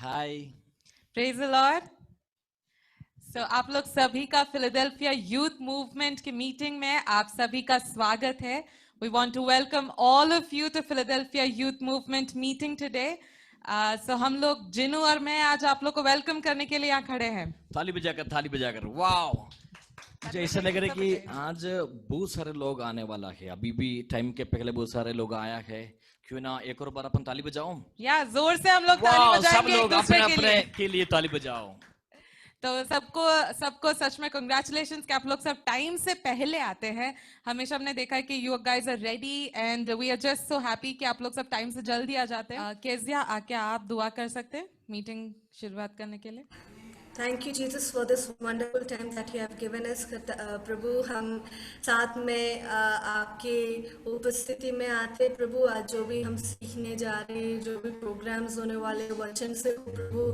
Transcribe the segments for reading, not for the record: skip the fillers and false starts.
Hi. Praise the Lord. So आप लोग सभी का फिलाडेल्फिया यूथ मूवमेंट की मीटिंग में आप सभी का स्वागत है। We want to welcome all of you to Philadelphia youth movement meeting today. So हम लोग जिनू और मैं आज आप लोग को वेलकम करने के लिए यहाँ खड़े हैं। थाली बजाकर वाओ। मुझे ऐसा लग रहा है कि आज बहुत सारे लोग आने वाला है। अभी भी टाइम के पहले बहुत सारे लोग आया है। क्यों ना एक और बार अपन ताली बजाओ। या जोर से हम लोग ताली बजाएंगे एक दूसरे के लिए ताली बजाओ। तो सबको सच में कंग्रेचुलेशंस कि आप लोग सब टाइम से पहले आते हैं। हमेशा हमने देखा है कि you guys are ready and we are just so happy कि आप लोग सब टाइम से जल्दी आ जाते हैं। केजिया आके आप दुआ कर सकते हैं मीटिंग शुरुआत करने के लिए। Thank you, Jesus, for this wonderful time that you have given us. प्रभु हम साथ में आपके उपस्थिति में आते प्रभु। आज जो भी हम सीखने जा रहे हैं, जो भी प्रोग्राम्स होने वाले वचन से हो प्रभु,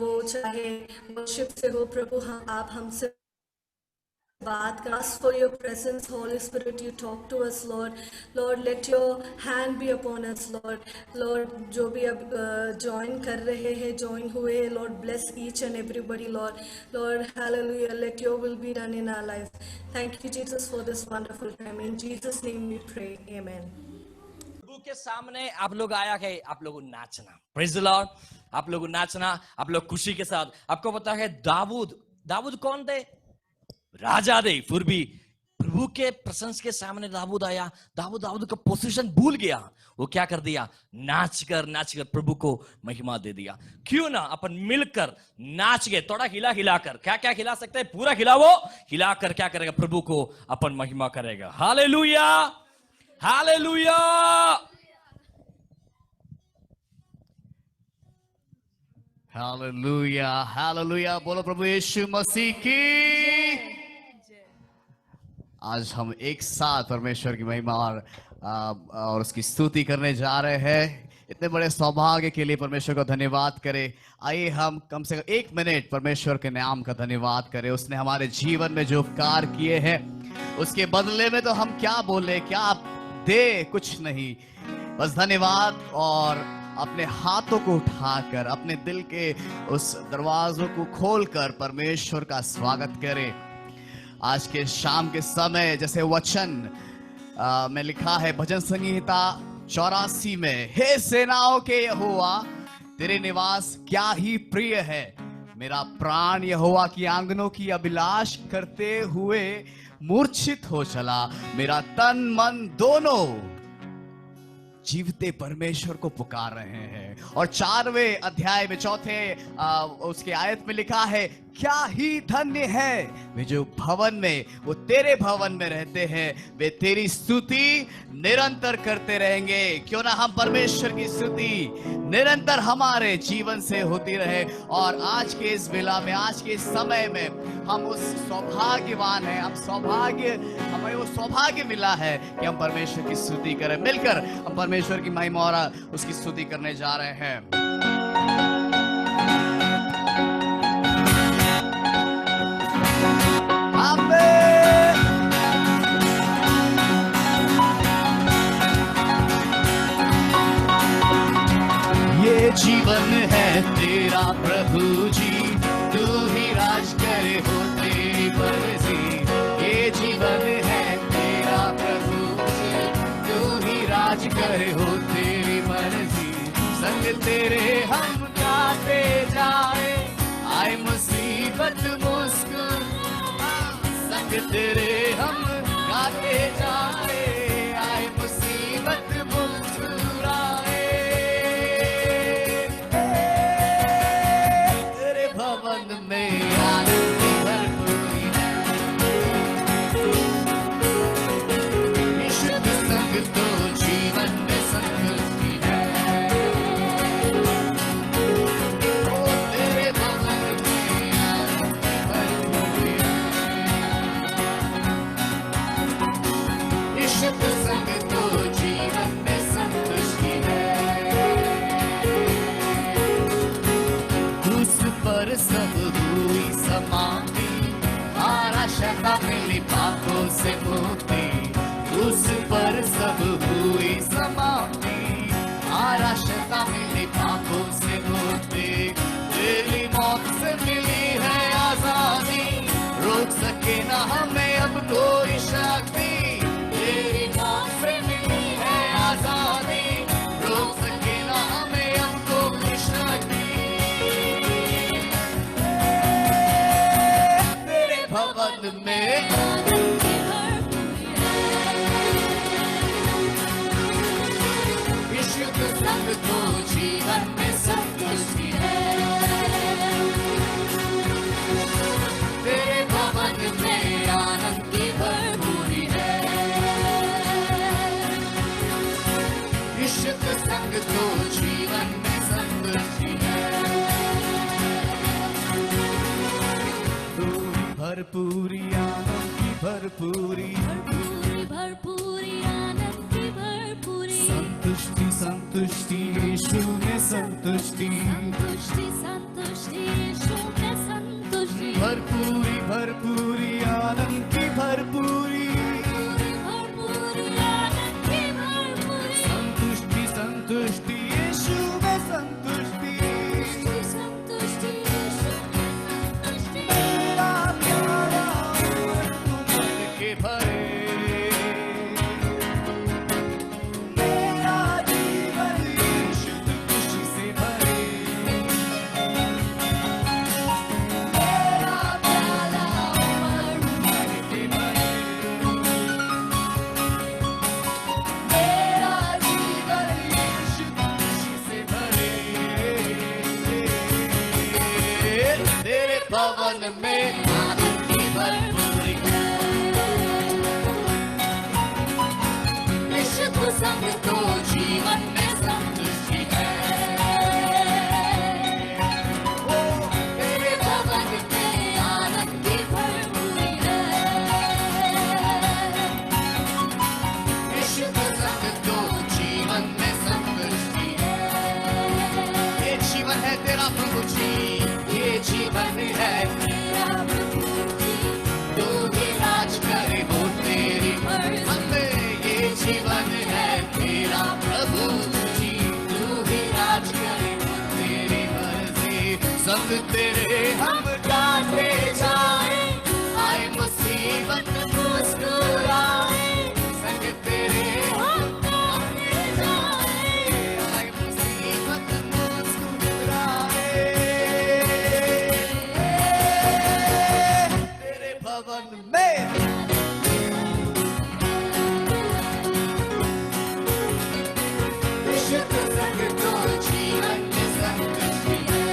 वो चाहे वर्शिप से हो प्रभु, आप हमसे बात कर। Ask for your presence, Holy Spirit, you talk to us, Lord. Lord, let your hand be upon us, Lord. Lord, जो भी अब join कर रहे हैं, join हुए, Lord, bless each and everybody, Lord. Lord, hallelujah, let your will be done in our lives. Thank you, Jesus, for this wonderful time. In Jesus' name we pray, amen. प्रभु के सामने आप लोग आया है, आप लोग नाचना, प्रेज द लॉर्ड। आप लोग नाचना, आप लोग खुशी के साथ। आपको पता है दाऊद कौन थे? राजा दे। फिर भी प्रभु के प्रशंसा के सामने दाऊद आया। दाऊद का पोजीशन भूल गया। वो क्या कर दिया? नाच कर प्रभु को महिमा दे दिया। क्यों ना अपन मिलकर नाच के थोड़ा हिलाकर, क्या हिला सकते हैं? पूरा हिलाकर क्या करेगा? प्रभु को अपन महिमा करेगा। Hallelujah, hallelujah. Hallelujah, hallelujah. बोलो प्रभु यीशु मसीह की। आज हम एक साथ परमेश्वर की महिमा और उसकी स्तुति करने जा रहे हैं। इतने बड़े सौभाग्य के लिए परमेश्वर को धन्यवाद करें। आइए हम कम से कम 1 मिनट परमेश्वर के नाम का धन्यवाद करें। उसने हमारे जीवन में जो उपकार किए हैं, उसके बदले में तो हम क्या बोले, क्या दे? कुछ नहीं, बस धन्यवाद। और अपने हाथों को उठाकर, अपने दिल के उस दरवाजों को खोलकर परमेश्वर का स्वागत करें। आज के शाम के समय जैसे वचन में लिखा है भजन संहिता 84 में, हे सेनाओं के यहोवा तेरे निवास क्या ही प्रिय है। मेरा प्राण यहोवा की आंगनों की अभिलाष करते हुए मूर्छित हो चला। मेरा तन मन दोनों जीवते परमेश्वर को पुकार रहे हैं। और 4वें अध्याय में 4थे उसके आयत में लिखा है, क्या ही धन्य है वे जो भवन में, वो तेरे भवन में रहते हैं। वे तेरी स्तुति निरंतर करते रहेंगे। क्यों ना हम परमेश्वर की स्तुति निरंतर हमारे जीवन से होती रहे। और आज के इस वेला में, आज के इस समय में हम उस सौभाग्यवान हैं। हमें वो सौभाग्य मिला है कि हम परमेश्वर की स्तुति करें। मिलकर हम परमेश्वर की महिमा और उसकी स्तुति करने जा रहे हैं। ये जीवन है तेरा प्रभु जी, तू ही राज करे हो तेरी मर्जी। ये जीवन है तेरा प्रभु जी, तू ही राज करे हो तेरी मर्जी। संग तेरे हम गाते जाए, आए मुसीबत मुस्कुराए। संग तेरे हम गाते जाए, आए मुसीबत मुस्कुराए। तेरे भवन में आनंद की भरपूरी है। विशुद्ध संग तो जीवन में संतुष्टि है। ओ तेरे भवन में आनंद की भरपूरी है। विशुद्ध संग तो जीवन में संतुष्टि है। क्रूस पर सब हुई समाप्ति, हमारा शता मिली पापों से मुक्ति। क्रूस पर सब हुई समाप्ति, हमारा शता मिली पापों से मुक्ति। भवन में विशुद्ध संग तो जीवन में संतुष्टि है। तेरे भवन में आनंद की भरपूरी है। विशुद्ध संग तो जीवन में संतुष्टि है। भरपूरी आनंद की भरपूरी भरपूरी आनंद की भरपूरी संतुष्टि संतुष्टि यीशु में संतुष्टि संतुष्टि संतुष्टि यीशु में संतुष्टि भरपूरी भरपूरी आनंद की भरपूरी भरपूरी आनंद की भरपूरी संतुष्टि संतुष्टि यीशु में संतुष्टि संतुष्टि यीशु में संतुष्टि तेरा प्यारा मन के भरे मेरा जीवन यीशु खुशी से भरे मेरा प्याला मन के भरे मेरा जीवन यीशु खुशी से भरे तेरे भवन में आनंद की भरपूरी विशुद्ध संग तो जीवन में संतुष्टि है। ओ तेरे भवन में आनंद की भरपूरी है। विशुद्ध संग तो जीवन में संतुष्टि है। ये जीवन है तेरा प्रभु जी, ये जीवन है तेरा प्रभु जी तू ही राज करे हो तेरी मर्जी। ये जीवन है तेरा प्रभु जी, तू ही राज करे हो तेरी मर्जी। संग तेरे हम गाते जाए, आए मुसीबत मुस्कुराए। संग तेरे हम गाते जाए, आए मुसीबत मुस्कुराए। तेरे भवन में विशुद्ध संग तो जीवन में संतुष्टि है।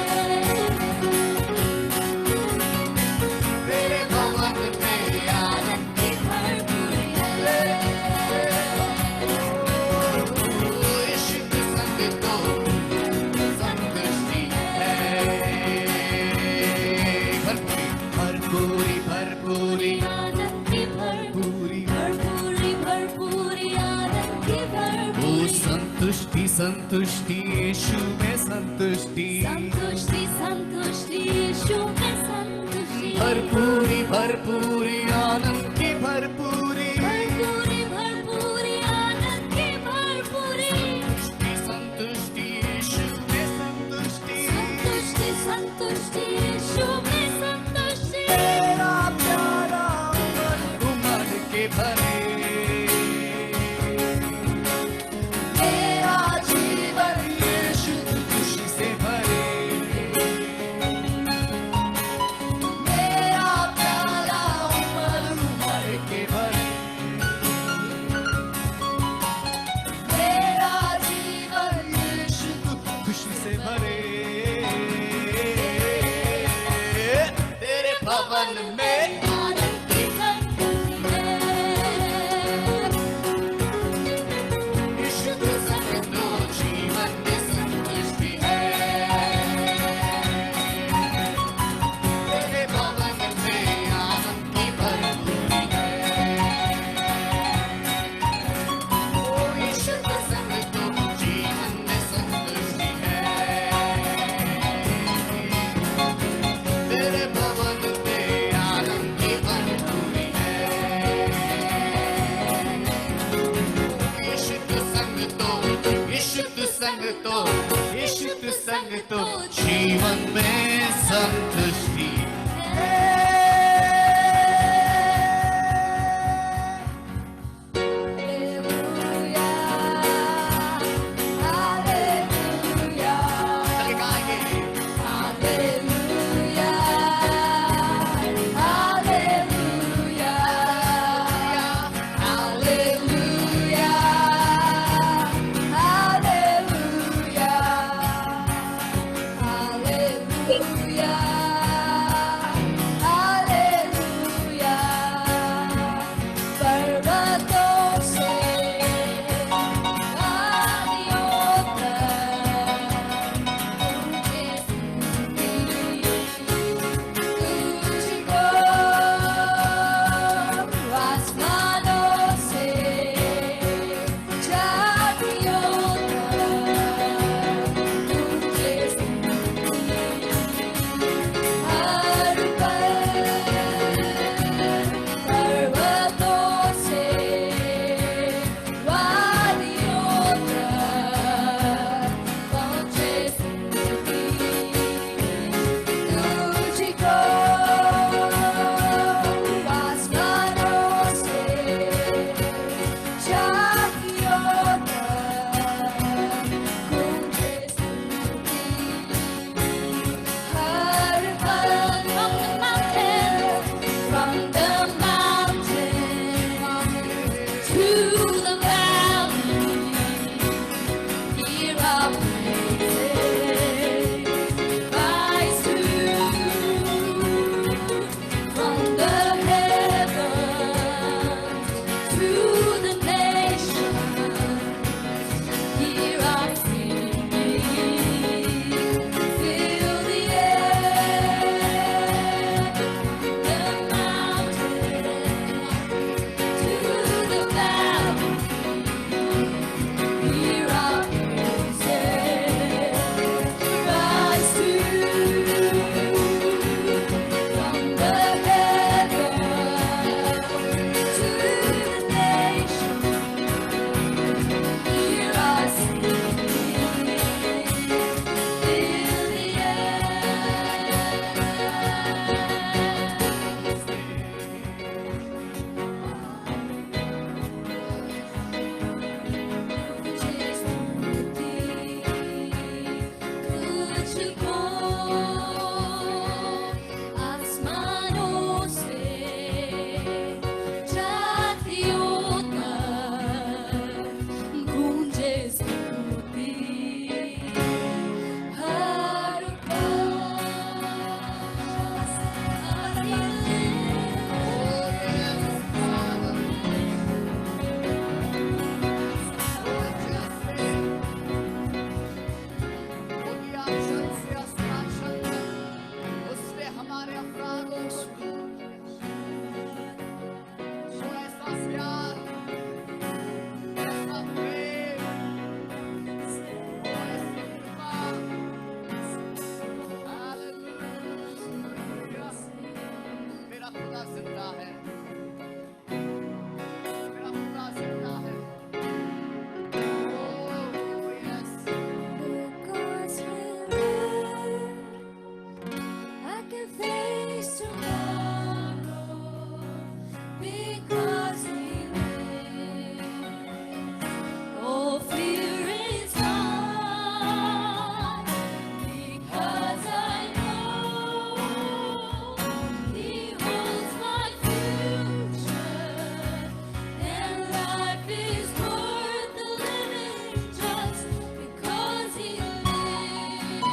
तेरे भवन में आनंद की भरपूरी है। विशुद्ध संग तो संतुष्टि है। भरपूरी भरपूरी आनंद की भरपूरी भरपूरी भरपूरी आनंद की भरपूरी ओ संतुष्टि संतुष्टि यीशु में संतुष्टि संतुष्टि संतुष्टि यीशु में संतुष्टि भरपूरी भरपूरी आनंद की भरपूरी भरपूरी भरपूरी आनंद की भरपूरी संतुष्टि यीशु में संतुष्टि संतुष्टि संतुष्टि यीशु में संतुष्टि तेरा प्यारा मन उमड़ के भरे मेरा जीवन यीशु खुशी से भरे मेरा प्याला उमड़ के भरे मेरा जीवन यीशु खुशी से भरे तेरे भवन में आनंद की संतुष्टि है विशुद्ध संग तो जीवन में संतुष्टि है। तेरे भवन में आनंद की भरपूरी है। ओ विशुद्ध संग तो जीवन में संतुष्टि है। तेरे भवन में आनंद की भरपूरी है। विशुद्ध संग तो विशुद्ध संग तो जीवन में संतुष्टि जिंदा है, मेरा खुदा जिंदा है। Oh, yes. Because He lives, I can face tomorrow. Because He lives, all fear is gone. Because I know He holds my future, and life is worth the living just because He lives.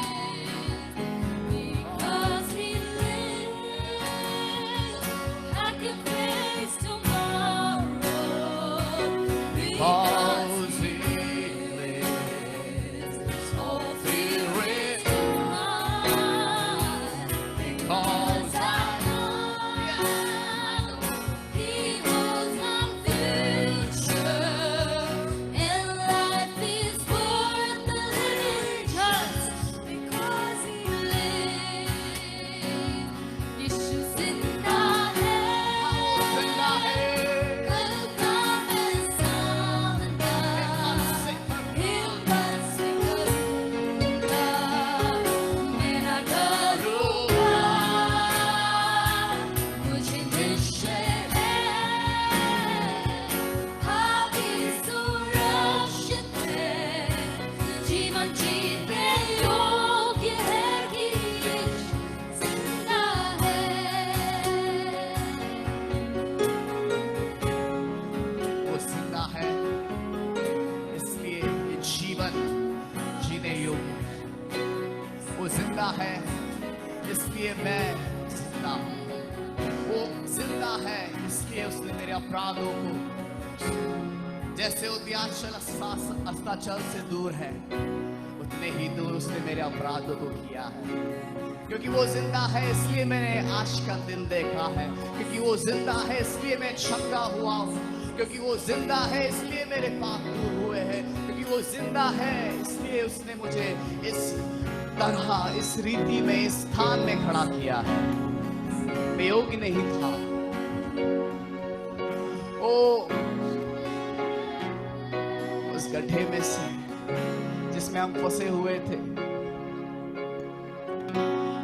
Because He lives, I can face tomorrow. Because He lives, all fear is gone. because I know He holds my future, and life is worth the living just because He lives. यीशु जिंदा है, जिंदा है। कल का है सामना, हिम्मत से करूँगा, मेरा डरूँगा, मुझे निश्चय है, अभी सुरक्षित है, जीवन जीने योग्य है कि यीशु जिंदा है। वो जिंदा है, इसलिए ये जीवन जीने योग्य है। वो जिंदा है, इसलिए मैं जिंदा हूँ। वो जिंदा है, इसलिए उसने मेरे अपराधों को, जैसे उद्यानचल अस्ताचल से दूर है, उतने ही दूर उसने मेरे अपराधों को किया है। क्योंकि वो जिंदा है, इसलिए मैंने आज का दिन देखा है। क्योंकि वो जिंदा है, इसलिए मैं चंगा हुआ हूँ। क्योंकि वो जिंदा है, इसलिए मेरे पाप दूर हुए हैं। क्योंकि वो जिंदा है, इसलिए उसने मुझे इस तरह, इस रीति में, इस स्थान में खड़ा किया है। मैं योग्य नहीं था। ओ उस गड्ढे में से जिसमें हम फंसे हुए थे,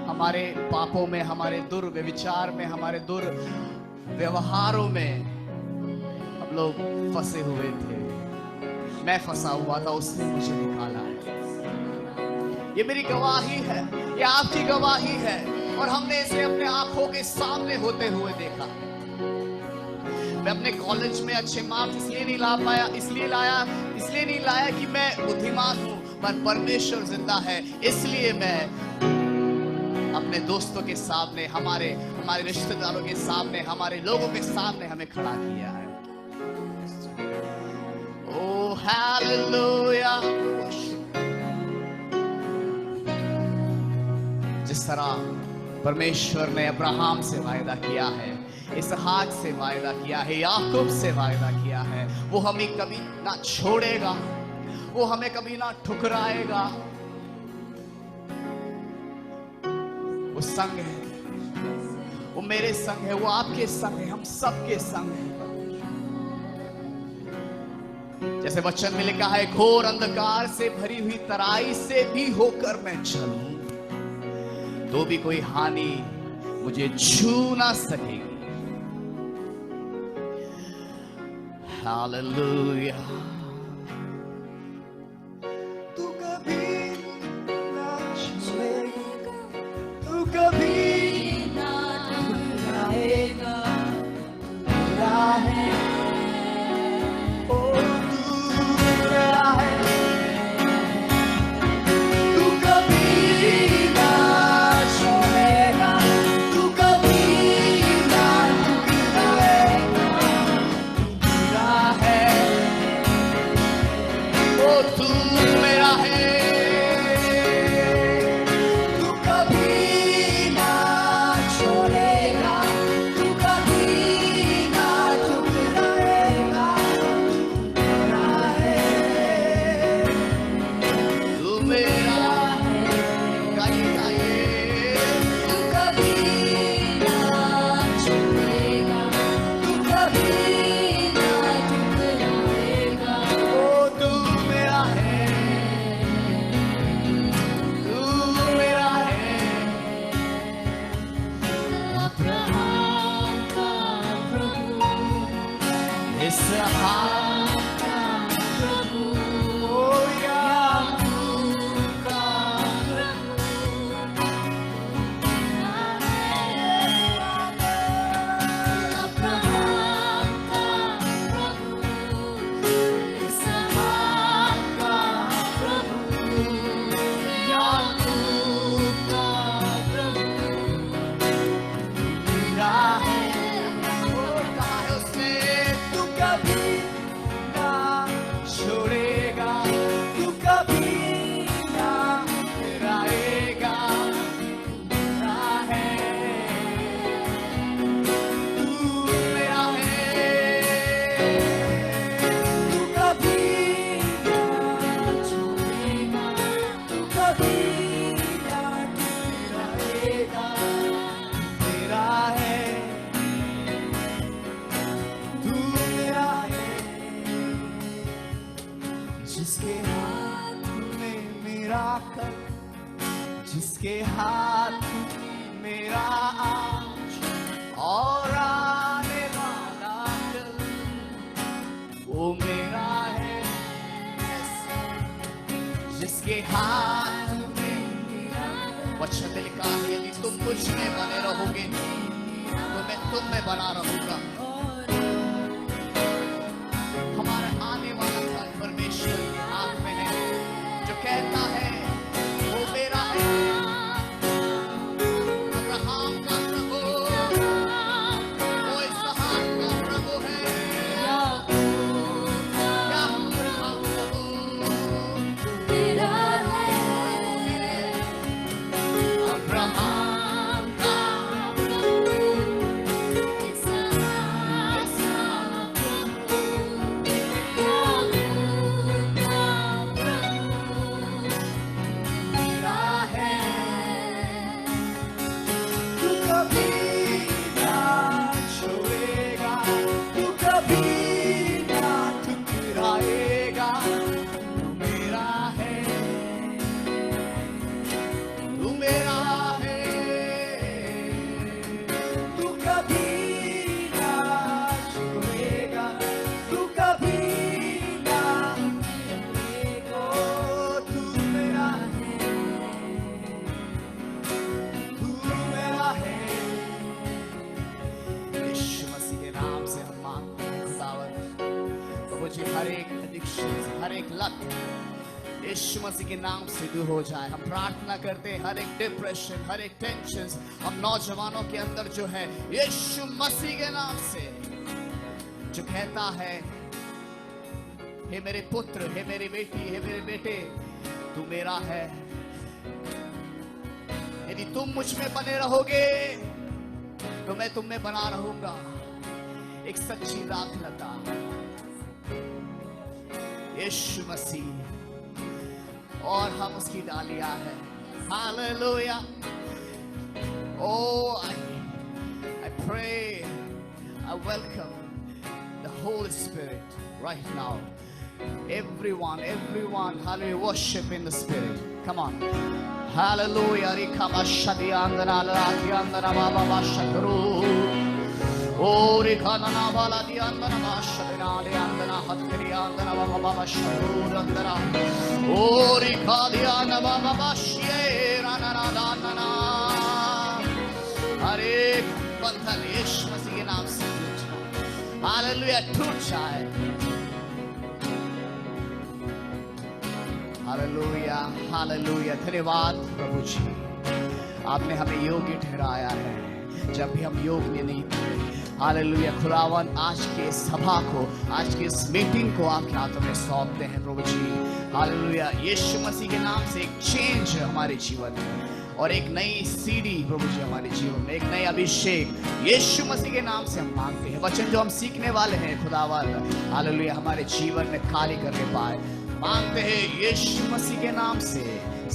हमारे पापों में, हमारे दुर्व्यविचार में, हमारे दुर्व्यवहारों में हम लोग फंसे हुए थे। मैं फंसा हुआ था, उसने मुझे निकाला है। ये मेरी गवाही है, ये आपकी गवाही है, और हमने इसे अपने आंखों के सामने होते हुए देखा। मैं अपने कॉलेज में अच्छे मार्क्स इसलिए नहीं लाया कि मैं बुद्धिमान हूं, पर परमेश्वर जिंदा है, इसलिए मैं अपने दोस्तों के सामने, हमारे रिश्तेदारों के सामने, हमारे लोगों के सामने हमें खड़ा किया है। ओ हालेलुया। जिस तरह परमेश्वर ने अब्राहम से वायदा किया है, इसहाक से वायदा किया है, याकूब से वायदा किया है, वो हमें कभी ना छोड़ेगा, वो हमें कभी ना ठुकराएगा। वो संग है, वो मेरे संग है, वो आपके संग है, हम सबके संग है। जैसे वचन में लिखा है, घोर अंधकार से भरी हुई तराई से भी होकर मैं चलूं तो भी कोई हानि मुझे छू ना सकेगी। हालेलुया। तू कभी ना छोड़ेगा, तू कभी ना ठुकराएगा, मेरा है, ओ तू मेरा है, तू कभी ना छोड़ेगा, तू कभी ना ठुकराएगा, तू मेरा है, इस हाथ का प्रभु, ओ याकूब का जिसके हाथ में मेरा कल, जिसके हाथ में मेरा आज और आने वाला कल, वो मेरा है। जिसके हाथ में मेरा वचन लिखा है, यदि तुम मुझ में बने रहोगे तो मैं तुम में बना रहूंगा। हमारा आने वाला कल परमेश्वर हाथ में है, जो कहता है वो मेरा है। अब्राहम का प्रभु, वो इसहाक का प्रभु है, याकूब का प्रभु मेरा है। अब्राहम का हर एक एडिक्शन, हर एक लत यीशु मसीह के नाम से दूर हो जाए। हम प्रार्थना करते हैं हर एक डिप्रेशन, हर एक टेंशन हम नौजवानों के अंदर जो है यीशु मसीह के नाम से, जो कहता है हे मेरे पुत्र, हे मेरी बेटी, हे मेरे बेटे, तू मेरा है। यदि तुम मुझ में बने रहोगे तो मैं तुम में बना रहूंगा। एक सच्ची दाखलता यीशु मसीह और हम उसकी डालियां हैं। Hallelujah. Oh, I pray, I welcome the Holy Spirit right now. Everyone, hallelujah, worship in the Spirit. Come on. Hallelujah. Rikama shadiyandana lakiyandana baba bashakru. Ori kanana bala diyandana bashadina diyandana hatkiriyandana baba baba shadurandana. Ori kadiyana baba bashira naradana. हरे बंधन यीशु मसीह के नाम से टूट जाए। Hallelujah, टूट जाए। Hallelujah, hallelujah. धन्यवाद प्रभु जी, आपने हमें योग्य ठहराया है जब भी हम योग्य नहीं थे। हालेलुया। खुदावन आज के सभा को, आज के इस मीटिंग को आपके हाथों में सौंपते हैं प्रभु जी। हालेलुया। यीशु मसीह के नाम से एक चेंज हमारे जीवन में और एक नई सीढ़ी प्रभु जी हमारे जीवन में, एक नई अभिषेक यीशु मसीह के नाम से हम मांगते हैं। वचन जो हम सीखने वाले हैं खुदावन, हालेलुया, हमारे जीवन में कार्य करने पाए मांगते हैं यीशु मसीह के नाम से।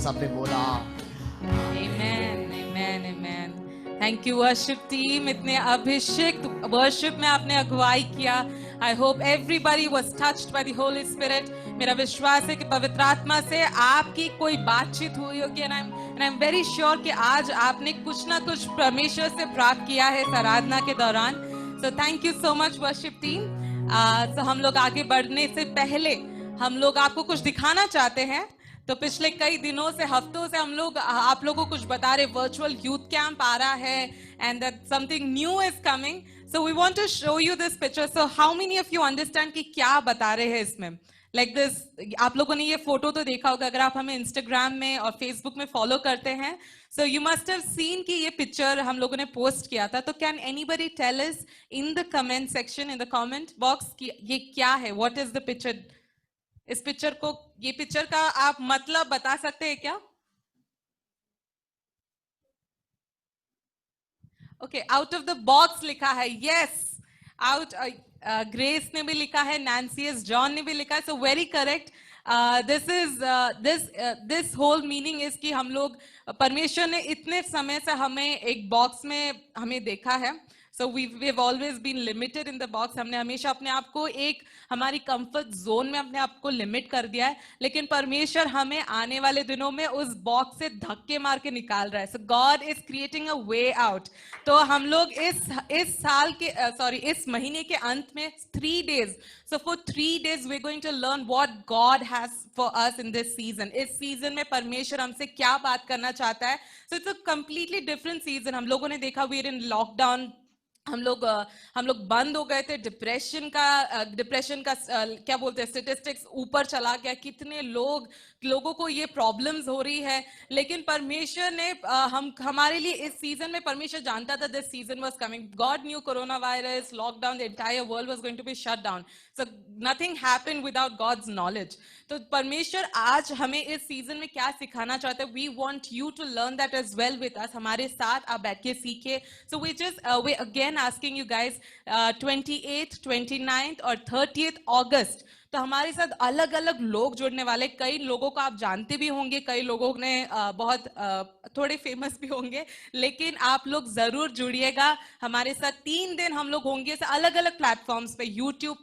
सबने बोला Amen, amen, amen. Thank you worship team. इतने अभिषेक worship में आपने अगुवाई किया. I hope everybody was touched by the Holy Spirit. मेरा विश्वास है कि पवित्र आत्मा से आपकी कोई बातचीत हुई होगी and I'm very sure कि आज आपने कुछ ना कुछ परमेश्वर से प्राप्त किया है इस आराधना के दौरान. So thank you so much worship team. तो हम लोग आगे बढ़ने से पहले हम लोग आपको कुछ दिखाना चाहते हैं। तो पिछले कई दिनों से, हफ्तों से हम लोग आप लोगों को कुछ बता रहे, वर्चुअल यूथ कैंप आ रहा है and that something new is coming. So we want to show you this picture. So how many of you understand कि क्या बता रहे हैं इसमें? लाइक दिस, आप लोगों ने ये फोटो तो देखा होगा अगर आप हमें इंस्टाग्राम में और फेसबुक में फॉलो करते हैं। So you must have seen कि ये पिक्चर हम लोगों ने पोस्ट किया था। तो can anybody tell us in the comment section, in the comment box कि ये क्या है? What is the picture? इस पिक्चर को, ये पिक्चर का आप मतलब बता सकते हैं क्या? Okay, out of the box लिखा है। Yes, out. ग्रेस ने भी लिखा है, नैंसी एस जॉन ने भी लिखा है। So very correct. This whole meaning is कि हम लोग, परमेश्वर ने इतने समय से हमें एक बॉक्स में हमें देखा है। So we have always been limited in the box. हमने हमेशा अपने आप को एक हमारी कंफर्ट जोन में अपने आप को लिमिट कर दिया है, लेकिन परमेश्वर हमें आने वाले दिनों में उस बॉक्स से धक्के मार के निकाल रहा है। So God is creating a way out. तो हम लोग इस साल के इस महीने के अंत में 3 days, so for 3 days we're going to learn what God has for us in this season. इस सीजन में परमेश्वर हमसे क्या बात करना चाहता है। So it's a completely different season. हम लोगों ने देखा we're in lockdown, हम लोग बंद हो गए थे। डिप्रेशन का क्या बोलते हैं, स्टेटिस्टिक्स ऊपर चला गया। कितने लोगों को ये प्रॉब्लम्स हो रही है, लेकिन परमेश्वर ने हमारे लिए इस सीजन में, परमेश्वर जानता था this season was coming. God new corona virus, lockdown, the entire world was going to be shut down. So nothing happened without God's knowledge. तो परमेश्वर आज हमें इस सीजन में क्या सिखाना चाहते हैं, we want you to learn that as well with us. हमारे साथ आप बैठ के सीखे। So we again asking you guys 28th, 29th और 30th अगस्त, तो हमारे साथ अलग अलग लोग जुड़ने वाले। कई लोगों को आप जानते भी होंगे, कई लोगों ने बहुत थोड़े फेमस भी होंगे, लेकिन आप लोग जरूर जुड़िएगा हमारे साथ। 3 दिन हम लोग होंगे अलग अलग प्लेटफॉर्म्स पे, यूट्यूब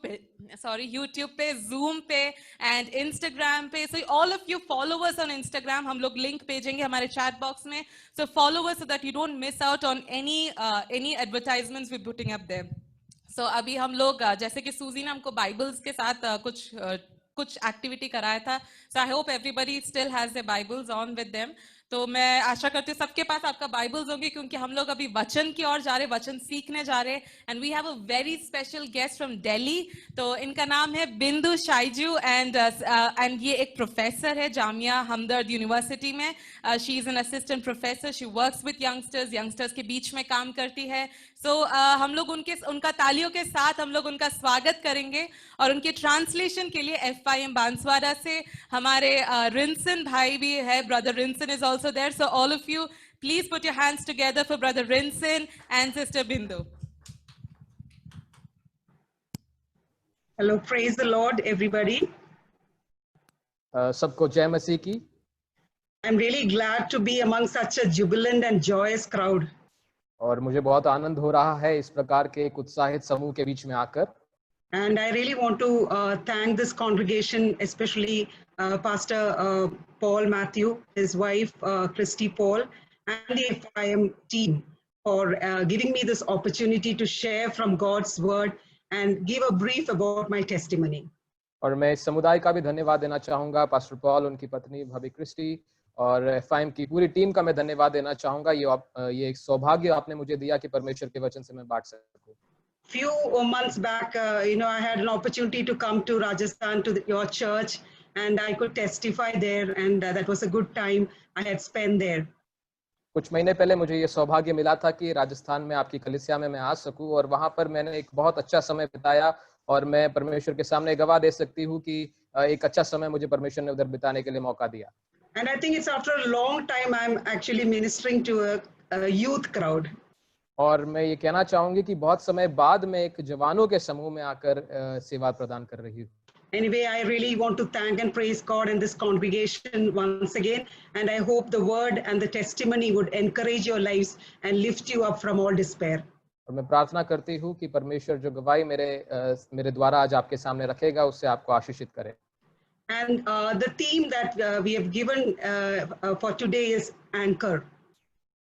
पे, जूम पे एंड इंस्टाग्राम पे। So all of you follow us on Instagram. हम लोग लिंक भेजेंगे हमारे चैट बॉक्स में। So follow us so that you don't miss out on any advertisements we putting up there. So अभी हम लोग जैसे कि सूजी ने हमको बाइबल्स के साथ कुछ एक्टिविटी कराया था। So I hope everybody still has their Bibles on with them. तो मैं आशा करती हूँ सबके पास आपका बाइबल्स होंगे, क्योंकि हम लोग अभी वचन की ओर जा रहे, वचन सीखने जा रहे। And we have a very special guest from Delhi. तो इनका नाम है बिंदु शाइजू एंड ये एक प्रोफेसर है जामिया हमदर्द यूनिवर्सिटी में। She is an assistant professor. She works with youngsters के बीच में काम करती है। सो हम लोग उनका तालियों के साथ हम लोग उनका स्वागत करेंगे। और उनके ट्रांसलेशन के लिए FIM बांसवाड़ा से हमारे रिंसन भाई भी है। Brother Rinson is also there. So all of you please put your hands together for brother Rinson and sister Bindu. Hello, praise the Lord, everybody. सबको जय मसीह की। I'm really glad to be among such a jubilant and joyous crowd. और मुझे बहुत आनंद हो रहा है इस प्रकार के एक उत्साहित समूह के बीच में आकर। And I really want to thank this congregation, especially Pastor Paul Matthew, his wife Christy Paul, and the FIM team for giving me this opportunity to share from God's word and give a brief about my testimony. और मैं इस समुदाय का भी धन्यवाद देना चाहूंगा, pastor Paul, उनकी पत्नी भाभी क्रिस्टी और FIM की पूरी टीम का मैं धन्यवाद देना चाहूंगा। ये एक सौभाग्य आपने मुझे दिया कि परमेश्वर के वचन से मैं बांट सकूं। Few months back, I had an opportunity to come to Rajasthan to your church, and I could testify there, and that was a good time I had spent there. कुछ महीने पहले मुझे ये सौभाग्य मिला था कि राजस्थान में आपकी कलीसिया में मैं आ सकूं, और वहां पर मैंने एक बहुत अच्छा समय बिताया। और मैं परमेश्वर के सामने गवाह दे सकती हूँ कि एक अच्छा समय मुझे परमेश्वर ने उधर बिताने के लिए मौका दिया। And I think it's after a long time I'm actually ministering to a youth crowd. और मैं ये कहना चाहूंगी कि बहुत समय बाद मैं एक जवानों के समूह में आकर सेवा प्रदान कर रही हूँ। Anyway, I really want to thank and praise God and this congregation once again, and I hope the word and the testimony would encourage your lives and lift you up from all despair. और मैं प्रार्थना करती हूँ कि परमेश्वर जो गवाही मेरे द्वारा आज आपके सामने रखेगा उससे आपको आशीषित करे। And the theme that we have given for today is anchor.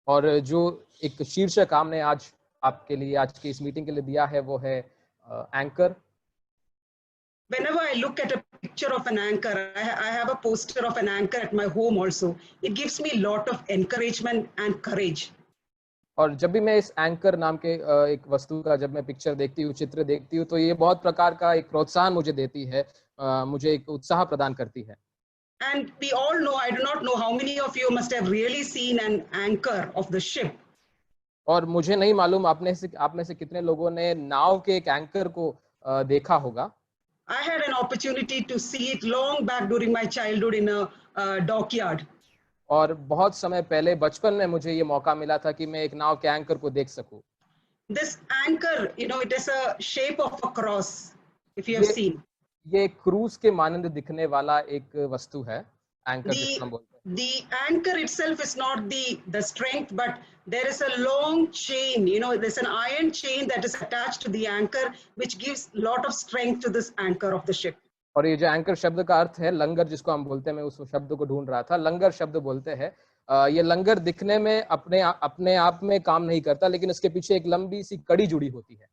और जो एक शीर्षक हमने आज आपके लिए आज की इस मीटिंग के लिए दिया है वो है anchor. whenever I look at a picture of an anchor, I have a poster of an anchor at my home also. It gives me a lot of encouragement and courage. और जब भी मैं इस एंकर नाम के एक वस्तु का जब मैं पिक्चर देखती हूँ, चित्र देखती हूँ, तो ये बहुत प्रकार का एक प्रोत्साहन मुझे देती है, मुझे एक उत्साह प्रदान करती है। And we all know, I do not know how many of you must have really seen an anchor of the ship. और मुझे नहीं मालूम आप में से कितने लोगों ने नाव के एक एंकर को देखा होगा। I had an opportunity to see it long back during my childhood in a dockyard. और बहुत समय पहले बचपन में मुझे ये मौका मिला था कि मैं एक नाव के एंकर को देख सकूं। This anchor, it is a shape of a cross, if you have seen. ये क्रूज के मानंद दिखने वाला एक वस्तु है, एंकर जिसको हम बोलते हैं। The anchor itself is not the strength, but there is a long chain, there's an iron chain that is attached to the anchor, which gives a lot of strength to this anchor of the ship. और ये जो anchor शब्द का अर्थ है लंगर, जिसको हम बोलते हैं, मैं उस शब्द को ढूंढ रहा था, लंगर शब्द बोलते हैं। ये लंगर दिखने में अपने आप में काम नहीं करता, लेकिन इसके पीछे एक लंबी सी कड़ी जुड़ी होती है।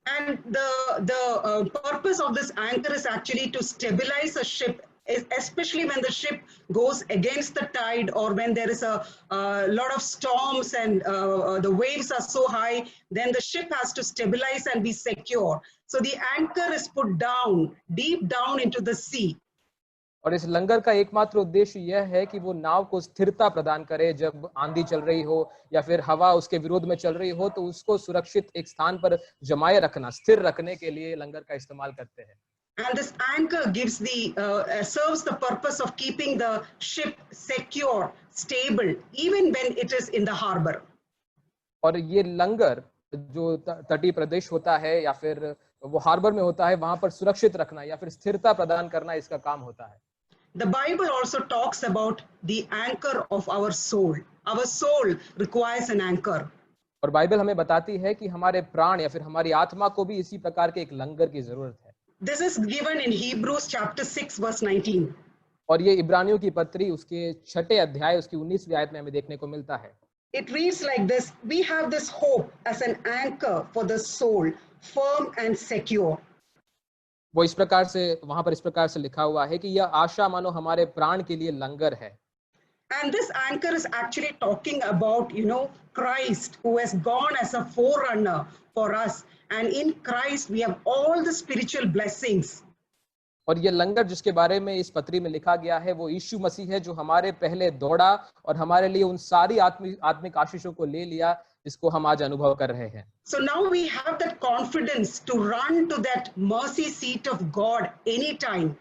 And the purpose of this anchor is actually to stabilize a ship, especially when the ship goes against the tide, or when there is a lot of storms and the waves are so high, then the ship has to stabilize and be secure. So the anchor is put down, deep down into the sea. और इस लंगर का एकमात्र उद्देश्य यह है कि वो नाव को स्थिरता प्रदान करे। जब आंधी चल रही हो या फिर हवा उसके विरोध में चल रही हो, तो उसको सुरक्षित एक स्थान पर जमाए रखना, स्थिर रखने के लिए लंगर का इस्तेमाल करते हैं। And this anchor serves the purpose of keeping the ship secure, stable, even when it is in the harbor. और ये लंगर जो तटीय प्रदेश होता है या फिर वो हार्बर में होता है, वहां पर सुरक्षित रखना या फिर स्थिरता प्रदान करना इसका काम होता है। The Bible also talks about the anchor of our soul. Our soul requires an anchor. और बाइबल हमें बताती है कि हमारे प्राण या फिर हमारी आत्मा को भी इसी प्रकार के एक लंगर की जरूरत है। This is given in Hebrews chapter 6 verse 19. और ये इब्रानियों की पत्री उसके 6 अध्याय उसकी 19वीं आयत में हमें देखने को मिलता है। It reads like this: we have this hope as an anchor for the soul, firm and secure. वो इस प्रकार से वहां पर इस प्रकार से लिखा हुआ है कि यह आशा मानो हमारे प्राण के लिए लंगर है। And this anchor is actually talking about, Christ, who has gone as a forerunner for us. And in Christ, we have all the spiritual blessings. और ये लंगर जिसके बारे में इस पत्री में लिखा गया है, वो यीशु मसीह है, जो हमारे पहले दौड़ा और हमारे लिए उन सारी आत्मिक आशीषों को ले लिया जिसको हम आज अनुभव कर रहे हैं। So now we have that confidence to run to that mercy seat of God anytime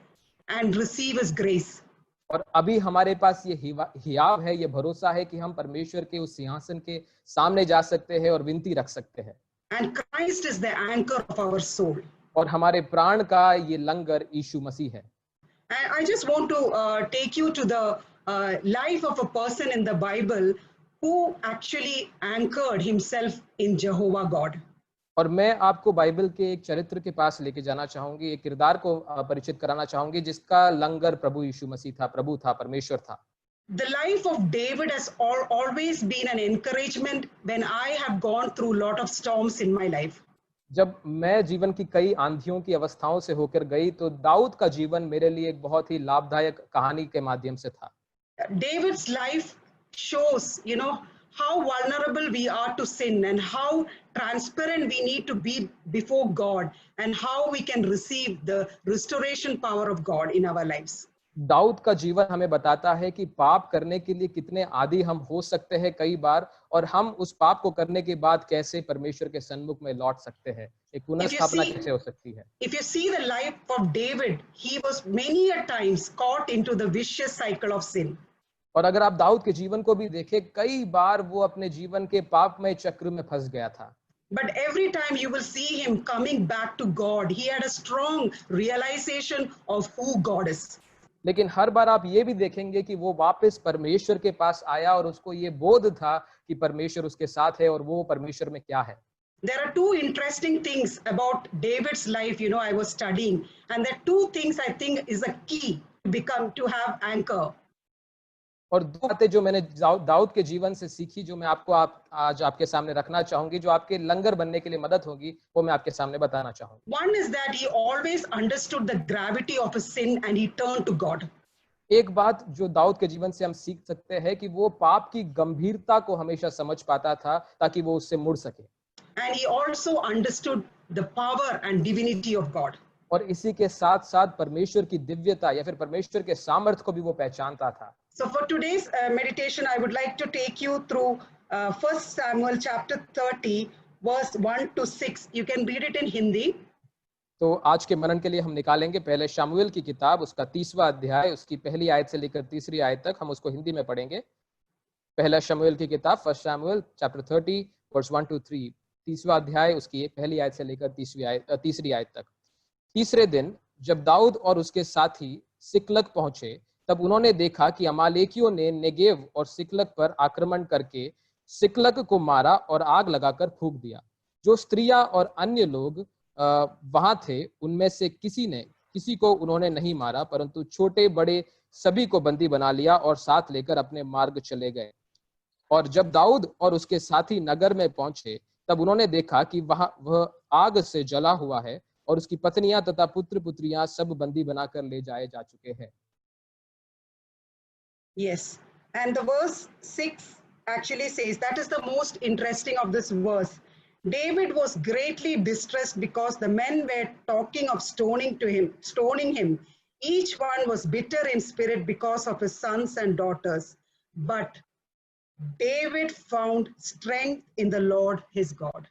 and receive His grace. और अभी हमारे पास ये हियाव है, ये भरोसा है कि हम परमेश्वर के उस सिंहासन के सामने जा सकते हैं और विनती रख सकते हैं। And Christ is the anchor of our soul. और हमारे प्राण का ये लंगर यीशु मसीह है। And I just want to take you to the life of a person in the Bible who actually anchored himself in Jehovah God. और मैं आपको Bible के एक चरित्र के पास लेके जाना चाहूंगी, एक किरदार को परिचित कराना चाहूंगी जिसका लंगर प्रभु यीशु मसीह था, प्रभु था, परमेश्वर था। The life of David has always been an encouragement when I have gone through a lot of storms in my life. जब मैं जीवन की कई आंधियों की अवस्थाओं से होकर गई, तो दाऊद का जीवन मेरे लिए एक बहुत ही लाभदायक कहानी के माध्यम से था। David's life shows, how vulnerable we are to sin and how transparent we need to be before God and how we can receive the restoration power of God in our lives. Dawood का जीवन हमें बताता है कि पाप करने के लिए कितने आदी हम हो सकते हैं कई बार, और हम उस पाप को करने के बाद कैसे परमेश्वर के सन्मुख में लौट सकते हैं, एक पुनर्स्थापना कैसे हो सकती है। If you see the life of David, he was many a times caught into the vicious cycle of sin. और अगर आप दाऊद के जीवन को भी देखें, कई बार वो अपने जीवन के पापमय चक्र में फंस गया था। But every time you will see him coming back to God, he had a strong realization of who God is. लेकिन हर बार आप ये भी देखेंगे कि वो वापस परमेश्वर के पास आया और उसको ये बोध था कि परमेश्वर उसके साथ है और वो परमेश्वर में क्या है। There are two interesting things about David's life, I was studying, and there are two things I think is a key to have anchor. और दो बातें जो मैंने दाऊद के जीवन से सीखी, जो मैं आपको आज आपके सामने रखना चाहूंगी, जो आपके लंगर बनने के लिए मदद होगी, वो मैं आपके सामने बताना चाहूंगा। One is that he always understood the gravity of his sin and he turned to God. एक बात जो दाऊद के जीवन से हम सीख सकते हैं कि वो पाप की गंभीरता को हमेशा समझ पाता था ताकि वो उससे मुड़ सके। And he also understood the power and divinity of God. और इसी के साथ साथ परमेश्वर की दिव्यता या फिर परमेश्वर के सामर्थ्य को भी वो पहचानता था। So for today's meditation, I would like to take you through 1 Samuel chapter 30, verse 1 to 6. You can read it in Hindi. तो आज के मनन के लिए हम निकालेंगे पहले शमूएल की किताब, उसका 30वां अध्याय, उसकी पहली आयत से लेकर तीसरी आयत तक हम उसको हिंदी में पढ़ेंगे। पहला शमूएल की किताब, फर्स्ट शमूएल चैप्टर 30 वर्स 1 to 3, 30वां अध्याय, उसकी पहली आयत से लेकर तीसरी आयत तक। तीसरे दिन जब दाऊद और उसके साथी सिकलग पहुंचे, तब उन्होंने देखा कि अमालेकियों ने नेगेव और सिकलग पर आक्रमण करके सिकलग को मारा और आग लगाकर फूंक दिया। जो स्त्रियां और अन्य लोग वहां थे, उनमें से किसी को उन्होंने नहीं मारा, परंतु छोटे बड़े सभी को बंदी बना लिया और साथ लेकर अपने मार्ग चले गए। और जब दाऊद और उसके साथी नगर में पहुंचे, तब उन्होंने देखा कि वह आग से जला हुआ है और उसकी पत्नियां तथा पुत्र पुत्रियां सब बंदी बनाकर ले जाए जा चुके हैं। Yes. And the verse 6 actually says, that is the most interesting of this verse. David was greatly distressed because the men were talking of stoning him. Each one was bitter in spirit because of his sons and daughters. But David found strength in the Lord his God.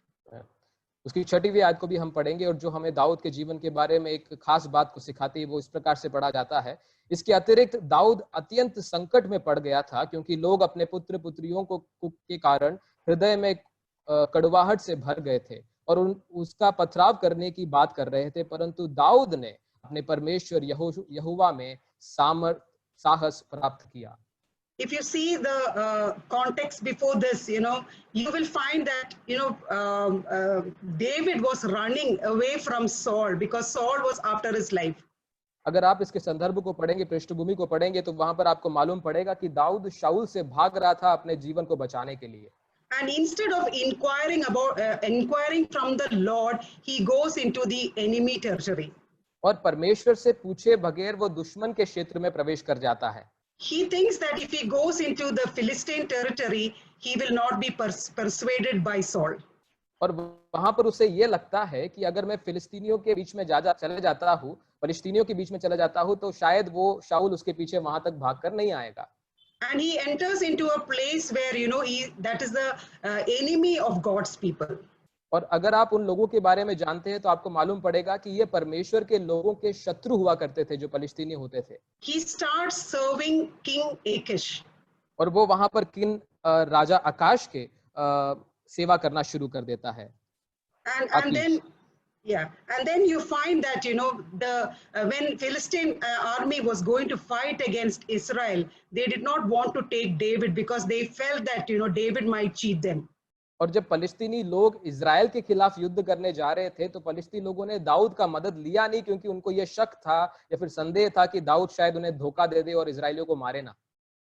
उसकी 6वीं आयत को भी हम पढ़ेंगे और जो हमें दाऊद के जीवन के बारे में एक खास बात को सिखाती है, वो इस प्रकार से पढ़ा जाता है। इसके अतिरिक्त दाऊद अत्यंत संकट में पड़ गया था, क्योंकि लोग अपने पुत्र पुत्रियों के कारण हृदय में कड़वाहट से भर गए थे और उसका पथराव करने की बात कर रहे थे, परंतु दाऊद ने अपने परमेश्वर यहोवा में साहस प्राप्त किया। If you see the context before this, you will find that, David was running away from Saul because Saul was after his life. अगर आप इसके संदर्भ को पढ़ेंगे, पृष्ठभूमि को पढ़ेंगे, तो वहां पर आपको मालूम पड़ेगा कि दाऊद शाऊल से भाग रहा था अपने जीवन को बचाने के लिए। And instead of inquiring from the Lord, he goes into the enemy territory. और परमेश्वर से पूछे बगैर वो दुश्मन के क्षेत्र में प्रवेश कर जाता है। He thinks that if he goes into the Philistine territory, he will not be persuaded by Saul. और वहां पर उसे ये लगता है कि अगर मैं फिलिस्तीनियों के बीच में चले जाता हूँ, फिलिस्तीनियों के बीच में चला जाता हूँ, तो शायद वो शाऊल उसके पीछे वहां तक भागकर नहीं आएगा। And he enters into a place where, that is the enemy of God's people. और अगर आप उन लोगों के बारे में जानते हैं, तो आपको मालूम पड़ेगा कि ये परमेश्वर के लोगों के शत्रु हुआ करते थे, जो फिलिस्तीनी होते थे। He starts serving King Achish. और वो वहां पर किंग राजा आकाश के सेवा करना शुरू कर देता है। And then you find that, when Philistine army was going to fight against Israel, they did not want to take David because they felt that, David might cheat them. और जब फलस्तीनी लोग इजराइल के खिलाफ युद्ध करने जा रहे थे, तो फलस्तीनी लोगों ने दाऊद का मदद लिया नहीं, क्योंकि उनको यह शक था या फिर संदेह था कि दाऊद शायद उन्हें धोखा दे दे और इजराइलियों को मारे ना।